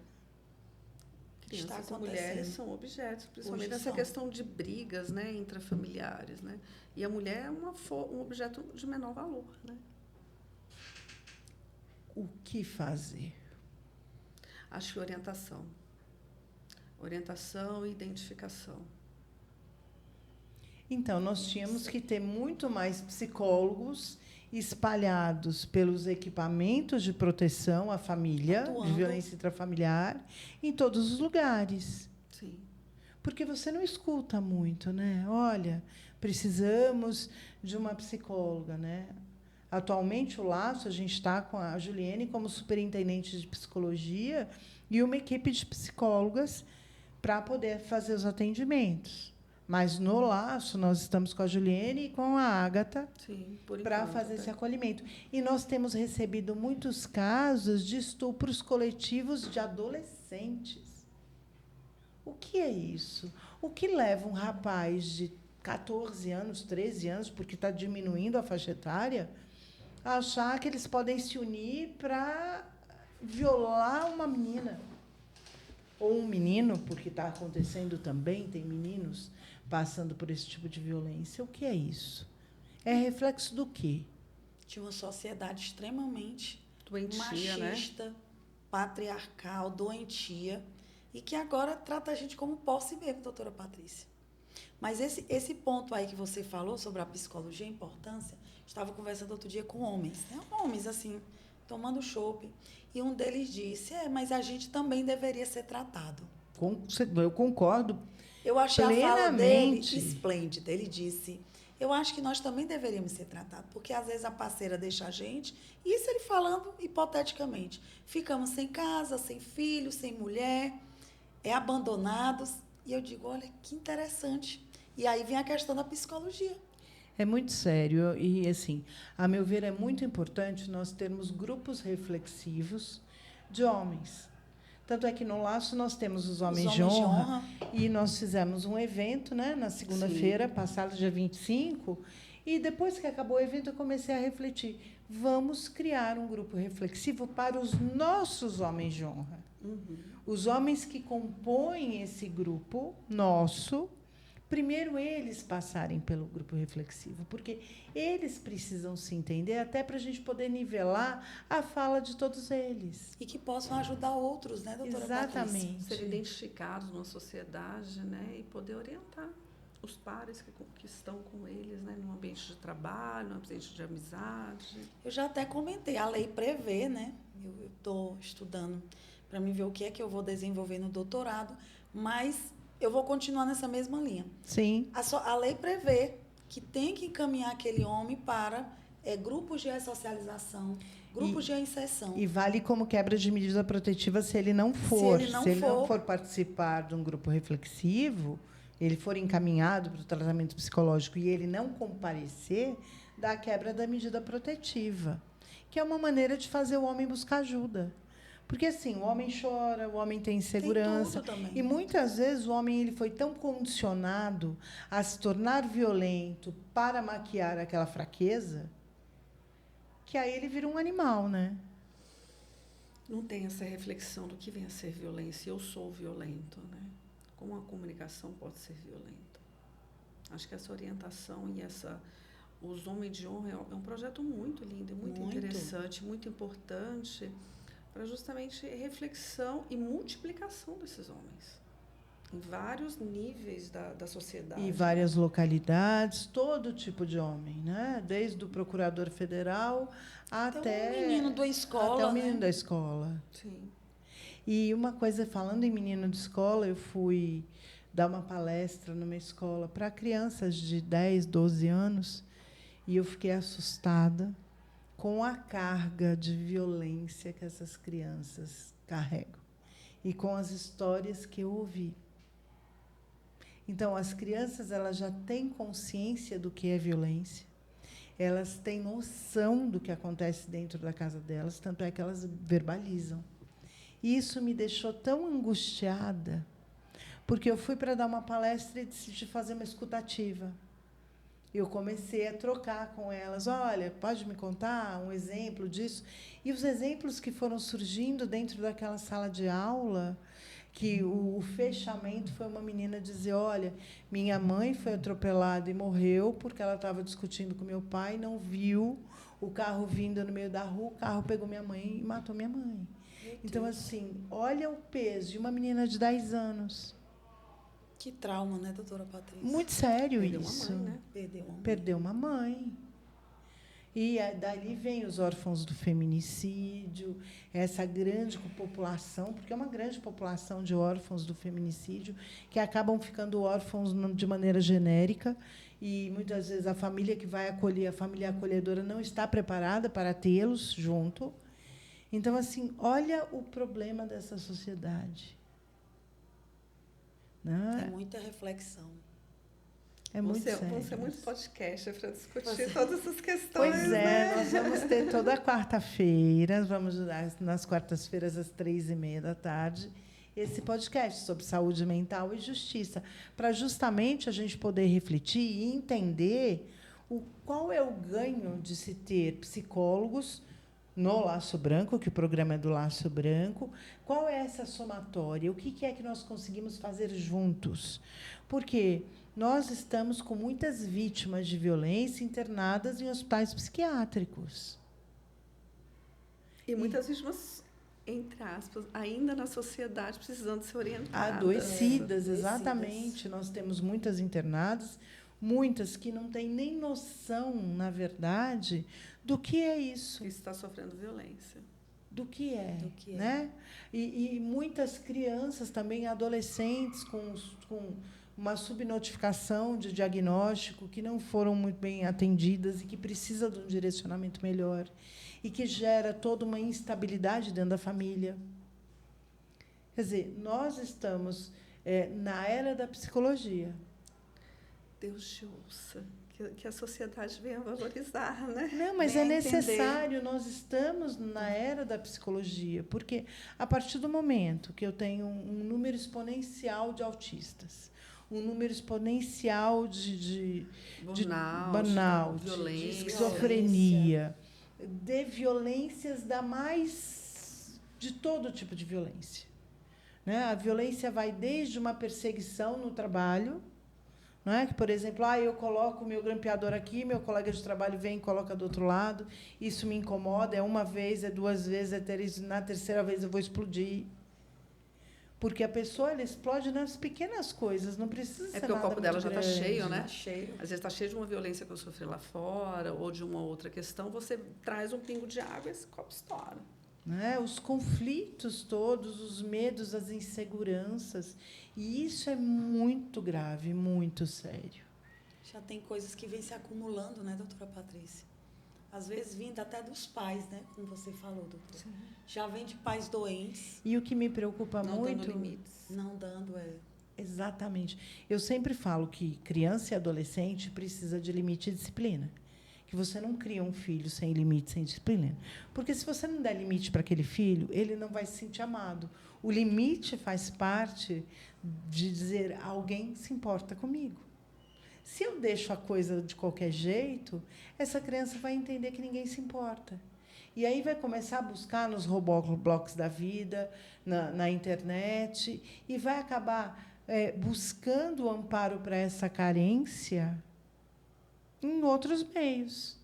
Crianças Está e mulheres acontecendo. são objetos, principalmente Hoje nessa são. questão de brigas, né, intrafamiliares, né? E a mulher é um objeto de menor valor, né? O que fazer? Acho que orientação. Orientação e identificação. Então, nós tínhamos que ter muito mais psicólogos espalhados pelos equipamentos de proteção à família, de Atuando. violência intrafamiliar, em todos os lugares. Sim. Porque você não escuta muito, né? Olha, precisamos de uma psicóloga, né? Atualmente, o Laço, a gente está com a Juliene como superintendente de psicologia e uma equipe de psicólogas para poder fazer os atendimentos. Mas, no Laço, nós estamos com a Juliene e com a Ágata Sim, por para enquanto, fazer tá? esse acolhimento. E nós temos recebido muitos casos de estupros coletivos de adolescentes. O que é isso? O que leva um rapaz de 14 anos, 13 anos, porque está diminuindo a faixa etária, a achar que eles podem se unir para violar uma menina? ou um menino, porque está acontecendo também, tem meninos passando por esse tipo de violência. O que é isso? É reflexo do quê? De uma sociedade extremamente Doentia, machista, né? patriarcal, doentia, e que agora trata a gente como posse mesmo, doutora Patrícia. Mas esse ponto aí que você falou sobre a psicologia, a importância, estava conversando outro dia com homens, né? Homens, assim, tomando chopp, e um deles disse, mas a gente também deveria ser tratado. Eu concordo Eu achei a fala dele plenamente. esplêndida. Ele disse, eu acho que nós também deveríamos ser tratados, porque às vezes a parceira deixa a gente, e isso ele falando hipoteticamente, ficamos sem casa, sem filho, sem mulher, abandonados, e eu digo, olha, que interessante. E aí vem a questão da psicologia. É muito sério e, assim, a meu ver, é muito importante nós termos grupos reflexivos de homens. Tanto é que no Laço nós temos os Homens de Honra e nós fizemos um evento, né, na segunda-feira, passada, dia 25, e depois que acabou o evento eu comecei a refletir. Vamos criar um grupo reflexivo para os nossos Homens de Honra. Os homens que compõem esse grupo nosso, primeiro eles passarem pelo grupo reflexivo, porque eles precisam se entender até para a gente poder nivelar a fala de todos eles. E que possam ajudar outros, né, doutora Exatamente. Patrícia? Ser identificados numa sociedade, né? E poder orientar os pares que estão com eles, né? No ambiente de trabalho, no ambiente de amizade. Eu já até comentei, a lei prevê, né? Eu estou estudando para mim ver o que é que eu vou desenvolver no doutorado, mas eu vou continuar nessa mesma linha. Sim. A lei prevê que tem que encaminhar aquele homem para grupos de ressocialização, grupos de reinserção. E vale como quebra de medida protetiva se ele não for. Se ele não for participar de um grupo reflexivo, ele for encaminhado para o tratamento psicológico e ele não comparecer, dá a quebra da medida protetiva, que é uma maneira de fazer o homem buscar ajuda. Porque, assim, o homem chora, o homem tem insegurança. Tem tudo também. E, muitas vezes, o homem ele foi tão condicionado a se tornar violento para maquiar aquela fraqueza que aí ele vira um animal, né? Não tem essa reflexão do que vem a ser violência. Eu sou violento, né? Como a comunicação pode ser violenta? Acho que essa orientação e os Homens de Honra é um projeto muito lindo, muito interessante, muito importante para justamente reflexão e multiplicação desses homens em vários níveis da sociedade. E várias localidades, todo tipo de homem, né? Desde o procurador federal até o menino da escola. Até o menino da escola. Sim. E uma coisa, falando em menino de escola, eu fui dar uma palestra numa escola para crianças de 10, 12 anos e eu fiquei assustada com a carga de violência que essas crianças carregam e com as histórias que eu ouvi. Então, as crianças elas já têm consciência do que é violência, elas têm noção do que acontece dentro da casa delas, tanto é que elas verbalizam. E isso me deixou tão angustiada, porque eu fui para dar uma palestra e decidi fazer uma escutativa. Eu comecei a trocar com elas. Olha, pode me contar um exemplo disso? E os exemplos que foram surgindo dentro daquela sala de aula, que o fechamento foi uma menina dizer, olha, minha mãe foi atropelada e morreu porque ela estava discutindo com meu pai, não viu o carro vindo no meio da rua, o carro pegou minha mãe e matou minha mãe. Então, assim, olha o peso de uma menina de 10 anos. Que trauma, né, doutora Patrícia? Muito sério Perdeu isso. uma mãe, né? Perdeu uma mãe. E dali vem os órfãos do feminicídio, essa grande população, porque é uma grande população de órfãos do feminicídio, que acabam ficando órfãos de maneira genérica, e, muitas vezes, a família que vai acolher, a família acolhedora, não está preparada para tê-los junto. Então, assim, olha o problema dessa sociedade. Né? É muita reflexão. É muito sério. Vão ser muito podcast para discutir todas essas questões. Pois é, nós vamos ter toda quarta-feira, nas quartas-feiras, às 15h30, esse podcast sobre saúde mental e justiça, para justamente a gente poder refletir e entender qual é o ganho de se ter psicólogos no Laço Branco, que o programa é do Laço Branco. Qual é essa somatória? O que é que nós conseguimos fazer juntos? Porque nós estamos com muitas vítimas de violência internadas em hospitais psiquiátricos. E muitas vítimas, entre aspas, ainda na sociedade, precisando ser orientadas. Adoecidas, exatamente. Nós temos muitas internadas, muitas que não têm nem noção, na verdade, do que é isso. Que está sofrendo violência. Do que é. Né? E muitas crianças também, adolescentes, com uma subnotificação de diagnóstico, que não foram muito bem atendidas e que precisa de um direcionamento melhor e que gera toda uma instabilidade dentro da família. Quer dizer, nós estamos na era da psicologia. Deus te ouça, que a sociedade venha valorizar, né? Não, mas Venha é necessário. entender. Nós estamos na era da psicologia, porque a partir do momento que eu tenho um número exponencial de autistas, um número exponencial de burnout, violência, de esquizofrenia, de violências de todo tipo de violência. Né? A violência vai desde uma perseguição no trabalho, não é? Que, por exemplo, eu coloco o meu grampeador aqui, meu colega de trabalho vem e coloca do outro lado, isso me incomoda, é uma vez, é duas vezes, é três, na terceira vez eu vou explodir. Porque a pessoa ela explode nas pequenas coisas, não precisa ser nada. É porque o copo dela já está cheio, né? Tá cheio. Às vezes está cheio de uma violência que eu sofri lá fora, ou de uma outra questão, você traz um pingo de água e esse copo estoura. Né? Os conflitos todos, os medos, as inseguranças. E isso é muito grave, muito sério. Já tem coisas que vêm se acumulando, né, doutora Patrícia? Às vezes vindo até dos pais, né, como você falou, doutora. Sim. Já vem de pais doentes. E o que me preocupa Não muito... dando limites. Não dando, Exatamente. Eu sempre falo que criança e adolescente precisa de limite e disciplina. Que você não cria um filho sem limite, sem disciplina. Porque, se você não der limite para aquele filho, ele não vai se sentir amado. O limite faz parte de dizer alguém se importa comigo. Se eu deixo a coisa de qualquer jeito, essa criança vai entender que ninguém se importa. E aí vai começar a buscar nos Roblox da vida, na internet, e vai acabar buscando amparo para essa carência em outros meios.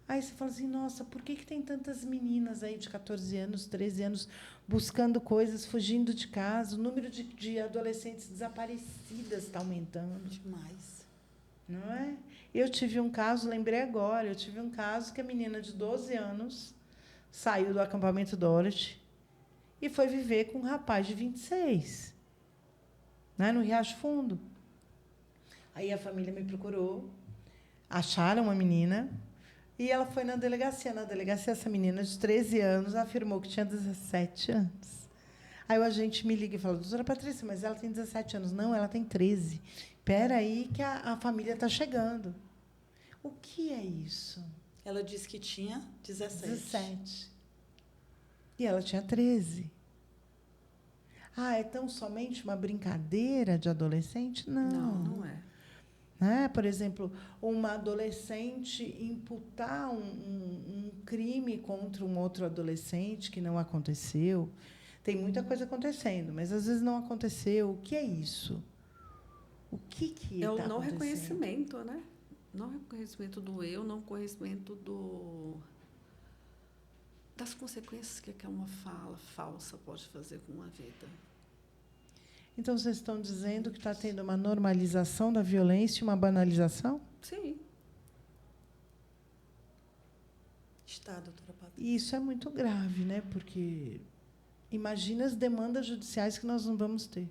Aí você fala assim, nossa, por que tem tantas meninas aí de 14 anos, 13 anos, buscando coisas, fugindo de casa? O número de adolescentes desaparecidas está aumentando. Demais. Não é? Eu tive um caso, lembrei agora, eu tive um caso que a menina de 12 anos saiu do acampamento Dorothy e foi viver com um rapaz de 26, né, no Riacho Fundo. Aí a família me procurou, acharam uma menina, e ela foi na delegacia. Na delegacia, essa menina de 13 anos afirmou que tinha 17 anos. Aí o agente me liga e fala, doutora Patrícia, mas ela tem 17 anos. Não, ela tem 13. Espera aí que a família está chegando. O que é isso? Ela disse que tinha 17. E ela tinha 13. É tão somente uma brincadeira de adolescente? Não, não é. Né? Por exemplo, uma adolescente imputar um crime contra um outro adolescente que não aconteceu. Tem muita coisa acontecendo, mas às vezes não aconteceu. O que é isso? O que é o tá não acontecendo? reconhecimento, né? Não reconhecimento do eu, não reconhecimento das consequências que uma fala falsa pode fazer com uma vida. Então, vocês estão dizendo que está tendo uma normalização da violência e uma banalização? Sim. Está, doutora Patrícia. E isso é muito grave, né? Porque imagina as demandas judiciais que nós não vamos ter.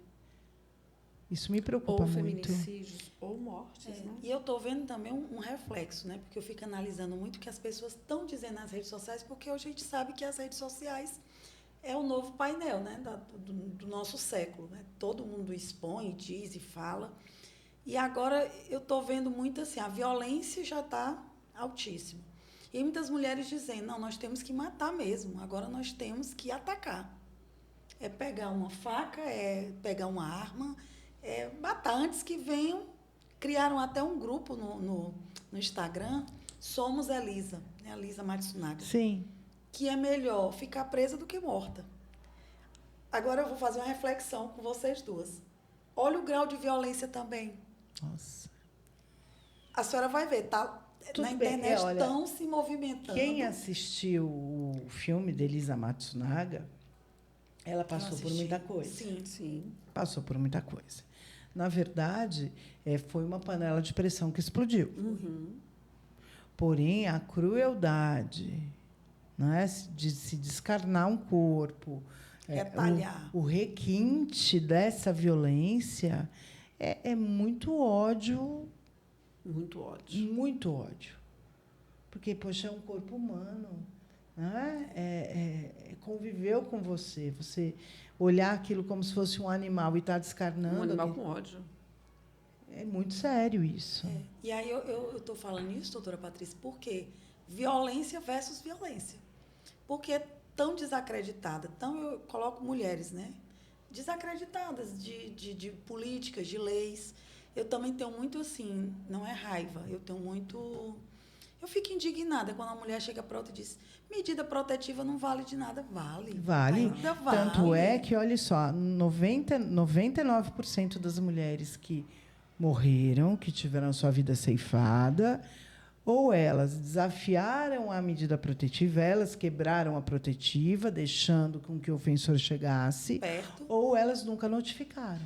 Isso me preocupa ou muito. feminicídios, ou mortes, né? E eu estou vendo também um reflexo, né? Porque eu fico analisando muito o que as pessoas estão dizendo nas redes sociais, porque hoje a gente sabe que as redes sociais é o novo painel, né, do nosso século. Né? Todo mundo expõe, diz e fala. E agora eu estou vendo muito assim, a violência já está altíssima. E muitas mulheres dizendo, não, nós temos que matar mesmo, agora nós temos que atacar. É pegar uma faca, é pegar uma arma, é matar. Antes que venham, criaram até um grupo no Instagram somos Elisa, né? A Elisa Matsunaga, Sim. que é melhor ficar presa do que morta. Agora eu vou fazer uma reflexão com vocês duas. Olha o grau de violência também. Nossa. A senhora vai ver, tá? Tudo Na bem, internet olha, estão se movimentando. Quem assistiu o filme de Elisa Matsunaga, ela passou por muita coisa. Sim. Sim. Passou por muita coisa. Na verdade, foi uma panela de pressão que explodiu. Uhum. Porém, a crueldade, não é, de se descarnar um corpo, Retalhar. o requinte dessa violência é muito ódio. Muito ódio. Muito ódio. Porque, poxa, é um corpo humano. Né? Conviveu com você. Você olhar aquilo como se fosse um animal e estar descarnando. Um animal com ódio. É muito sério isso. E aí eu estou falando isso, doutora Patrícia, porque violência versus violência. Porque é tão desacreditada. Então, eu coloco mulheres, né? Desacreditadas de políticas, de leis. Eu também tenho muito assim, não é raiva, eu tenho muito... Eu fico indignada quando a mulher chega para outra e diz: medida protetiva não vale de nada. Vale. Vale. Ainda vale. Tanto é que, olha só, 99% das mulheres que morreram, que tiveram a sua vida ceifada, ou elas desafiaram a medida protetiva, elas quebraram a protetiva, deixando com que o ofensor chegasse, perto. ou elas nunca notificaram.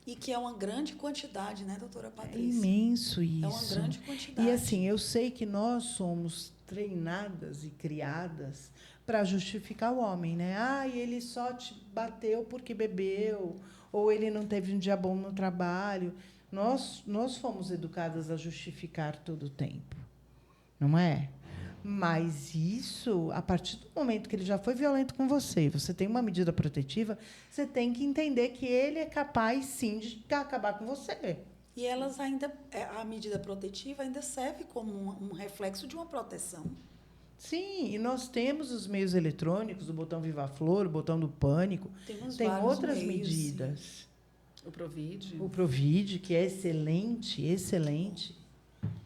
E que é uma grande quantidade, né, doutora É Patrícia? imenso isso. É uma grande quantidade. E assim, eu sei que nós somos treinadas e criadas para justificar o homem, né? Ah, e ele só te bateu porque bebeu, ou ele não teve um dia bom no trabalho. Nós fomos educadas a justificar todo o tempo, não é? Mas isso, a partir do momento que ele já foi violento com você, você tem uma medida protetiva, você tem que entender que ele é capaz, sim, de acabar com você. E elas ainda, a medida protetiva ainda serve como um reflexo de uma proteção. Sim, e nós temos os meios eletrônicos, o botão Viva Flor, o botão do Pânico. Temos Tem vários outras meios, medidas. sim. O Provide. O Provide, que é excelente, excelente.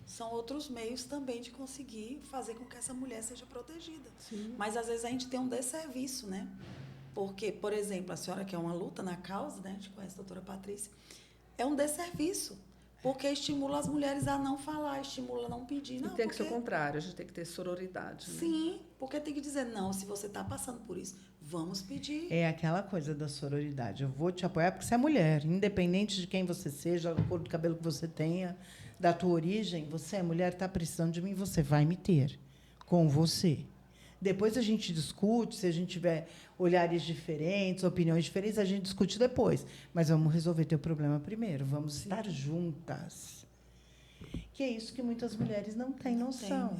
São outros meios também de conseguir fazer com que essa mulher seja protegida. Sim. Mas, às vezes, a gente tem um desserviço, né? Porque, por exemplo, a senhora que é uma luta na causa, né? A gente conhece a doutora Patrícia, é um desserviço, porque estimula as mulheres a não falar, estimula a não pedir. Não, E tem que ser o porque... contrário, a gente tem que ter sororidade. Né? Sim, porque tem que dizer, não, se você está passando por isso, vamos pedir. É aquela coisa da sororidade. Eu vou te apoiar porque você é mulher, independente de quem você seja, da cor do cabelo que você tenha, da tua origem, você é mulher, está precisando de mim, você vai me ter com você. Depois a gente discute, se a gente tiver olhares diferentes, opiniões diferentes, a gente discute depois. Mas vamos resolver teu problema primeiro, vamos estar juntas. Que é isso que muitas mulheres não têm noção.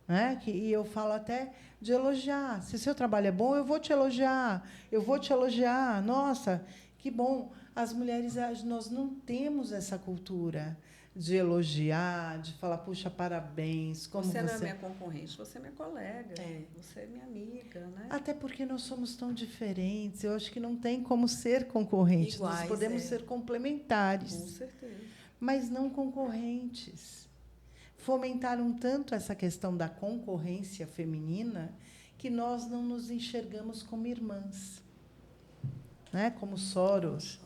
Né? E eu falo até de elogiar. Se seu trabalho é bom, eu vou te elogiar. Eu vou te elogiar. Nossa, que bom. As mulheres, nós não temos essa cultura de elogiar, de falar, puxa, parabéns. Como você não é minha concorrente, você é minha colega, você é minha amiga. Né? Até porque nós somos tão diferentes. Eu acho que não tem como ser concorrentes. Iguais, nós podemos ser complementares. Com certeza. Mas não concorrentes. Fomentaram tanto essa questão da concorrência feminina que nós não nos enxergamos como irmãs, né? Como soros.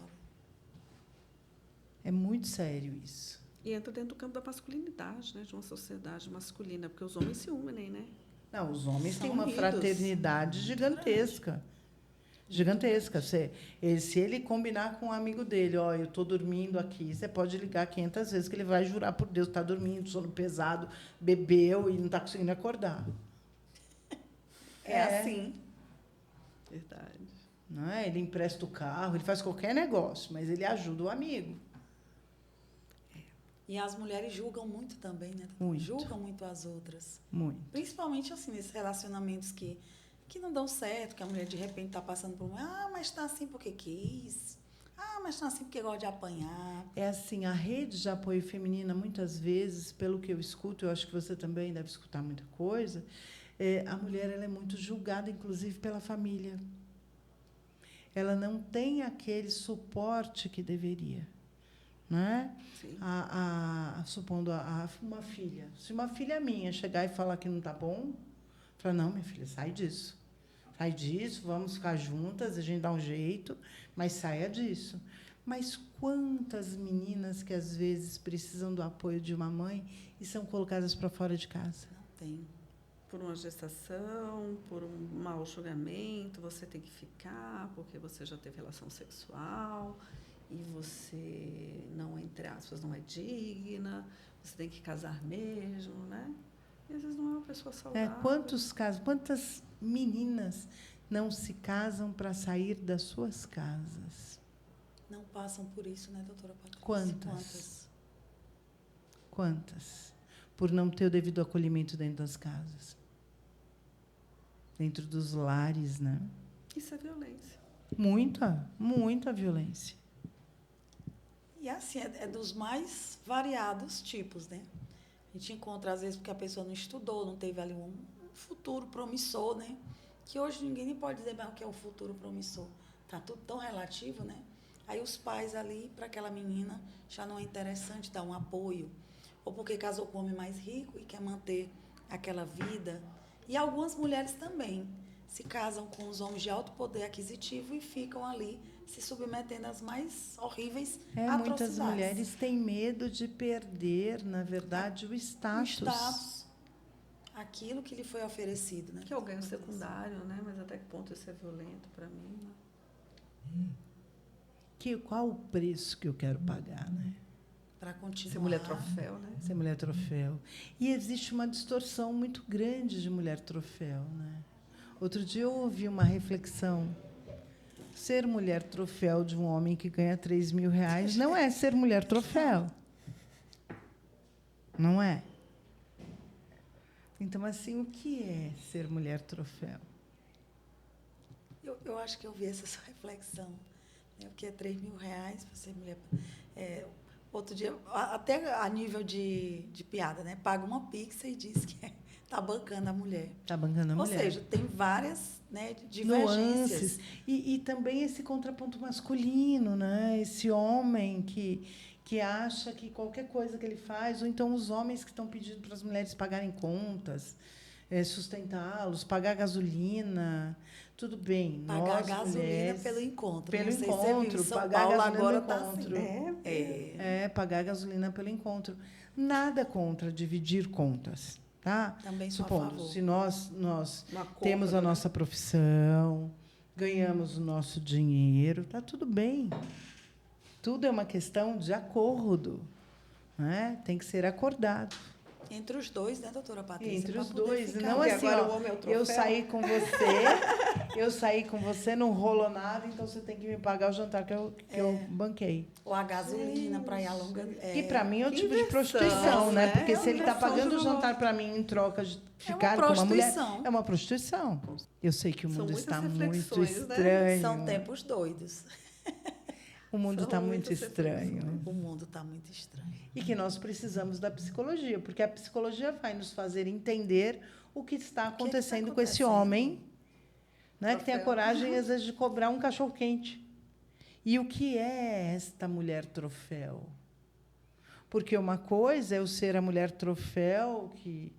É muito sério isso. E entra dentro do campo da masculinidade, né? De uma sociedade masculina, porque os homens se unem, né? Não, os homens São têm uma unidos. fraternidade gigantesca. Gigantesca. Se ele combinar com um amigo dele, ó, eu estou dormindo aqui, você pode ligar 500 vezes que ele vai jurar por Deus, está dormindo, sono pesado, bebeu e não está conseguindo acordar. É assim. Verdade. Não é? Ele empresta o carro, ele faz qualquer negócio, mas ele ajuda o amigo. E as mulheres julgam muito também, né? Muito. Julgam muito as outras. Muito. Principalmente assim, nesses relacionamentos que não dão certo, que a mulher de repente está passando por mas está assim porque quis. Mas está assim porque gosta de apanhar. É assim, a rede de apoio feminina, muitas vezes, pelo que eu escuto, eu acho que você também deve escutar muita coisa, a mulher ela é muito julgada, inclusive, pela família. Ela não tem aquele suporte que deveria. né? Sim. Supondo uma filha. Se uma filha minha chegar e falar que não está bom, fala, não, minha filha, sai disso. Sai disso, vamos ficar juntas, a gente dá um jeito, mas saia disso. Mas quantas meninas que, às vezes, precisam do apoio de uma mãe e são colocadas para fora de casa? Não tem. Por uma gestação, por um mau julgamento, você tem que ficar porque você já teve relação sexual e você não, entre aspas, não é digna, você tem que casar mesmo, né? E às vezes não é uma pessoa saudável. Quantos casos, quantas meninas não se casam para sair das suas casas? Não passam por isso, né, doutora Patrícia? Quantas? Por não ter o devido acolhimento dentro das casas. Dentro dos lares, né? Isso é violência. Muita violência. E assim, é dos mais variados tipos, né? A gente encontra, às vezes, porque a pessoa não estudou, não teve ali um futuro promissor, né? Que hoje ninguém nem pode dizer o que é o futuro promissor. Está tudo tão relativo, né? Aí os pais ali, para aquela menina, já não é interessante dar um apoio. Ou porque casou com um homem mais rico e quer manter aquela vida. E algumas mulheres também se casam com os homens de alto poder aquisitivo e ficam ali se submetendo às mais horríveis atrocidades. Muitas mulheres têm medo de perder, na verdade, o status. Aquilo que lhe foi oferecido, né? Que é o ganho secundário, né? Mas até que ponto isso é violento para mim, né? Qual o preço que eu quero pagar, né? Para continuar. Ser mulher troféu, né? Ser mulher troféu. E existe uma distorção muito grande de mulher troféu, né? Outro dia eu ouvi uma reflexão. Ser mulher troféu de um homem que ganha R$3.000 não é ser mulher troféu. Não é? Então, assim, o que é ser mulher troféu? Eu acho que eu vi essa sua reflexão. Né? Porque é R$3.000 para ser mulher. Outro dia, até a nível de piada, né? Paga uma pizza e diz que está bancando a mulher. Está bancando a mulher. Ou seja, tem várias, né, divergências. Nuances. E também esse contraponto masculino, né? Esse homem que acha que qualquer coisa que ele faz, ou então os homens que estão pedindo para as mulheres pagarem contas, sustentá-los, pagar gasolina, tudo bem. Pagar nós, gasolina mulheres, pelo encontro. Pelo não sei encontro, se você viu, São pagar Paulo gasolina agora pelo está encontro. assim. Pagar gasolina pelo encontro. Nada contra dividir contas. Tá? Também sou Supondo, a favor. se nós temos a nossa profissão, ganhamos o nosso dinheiro, está tudo bem. Tudo é uma questão de acordo, né? Tem que ser acordado. Entre os dois, né, doutora Patrícia? Entre os Pra poder dois. ficar. Não Porque assim, agora ó, o homem é o troféu. eu saí com você, não rolou nada, então você tem que me pagar o jantar que eu banquei. Ou a gasolina para ir a longa... Que, para mim, é um Que tipo de inversão, prostituição, né? né? Porque É se uma ele está inversão pagando de o valor. jantar para mim em troca de ficar com uma mulher, é uma prostituição. Eu sei que o São mundo muitas está muito reflexões, né? estranho. São tempos doidos. O mundo São está muito muitas estranho. O mundo está muito estranho. E que nós precisamos da psicologia, porque a psicologia vai nos fazer entender o que está acontecendo com esse homem, né, que tem a coragem, às vezes, de cobrar um cachorro-quente. E o que é esta mulher troféu? Porque uma coisa é eu ser a mulher troféu, que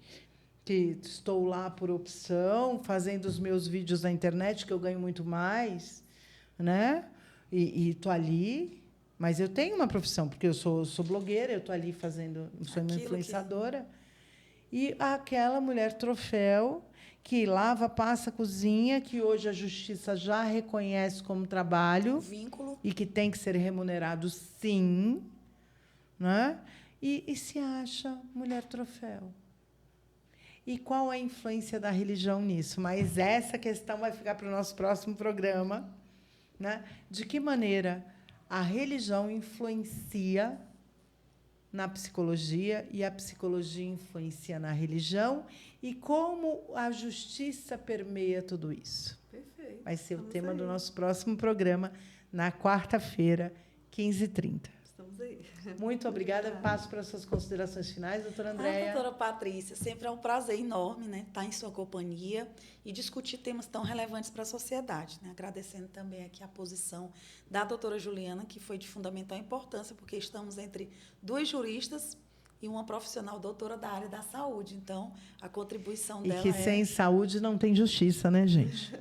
estou lá por opção, fazendo os meus vídeos na internet, que eu ganho muito mais, né? E estou ali, mas eu tenho uma profissão, porque eu sou blogueira, eu estou ali fazendo, sou uma influenciadora. E aquela mulher troféu que lava, passa, cozinha, que hoje a justiça já reconhece como trabalho, Vínculo. E que tem que ser remunerado, sim, né? E se acha mulher troféu. E qual é a influência da religião nisso? Mas essa questão vai ficar para o nosso próximo programa. Né? De que maneira a religião influencia na psicologia e a psicologia influencia na religião e como a justiça permeia tudo isso. Perfeito. Vai ser o tema aí. do nosso próximo programa, na quarta-feira, 15h30. Estamos aí. Muito obrigada. Passo para as suas considerações finais, doutora Andréia. Doutora Patrícia, sempre é um prazer enorme, né, estar em sua companhia e discutir temas tão relevantes para a sociedade, né? Agradecendo também aqui a posição da doutora Juliana, que foi de fundamental importância, porque estamos entre duas juristas e uma profissional doutora da área da saúde. Então, a contribuição dela E que sem saúde não tem justiça, né, gente?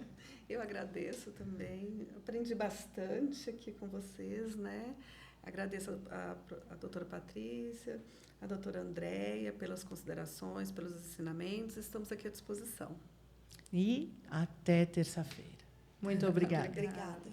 Eu agradeço também. Aprendi bastante aqui com vocês, né? Agradeço a doutora Patrícia, a doutora Andréia pelas considerações, pelos ensinamentos. Estamos aqui à disposição. E até terça-feira. Muito obrigada. Obrigada.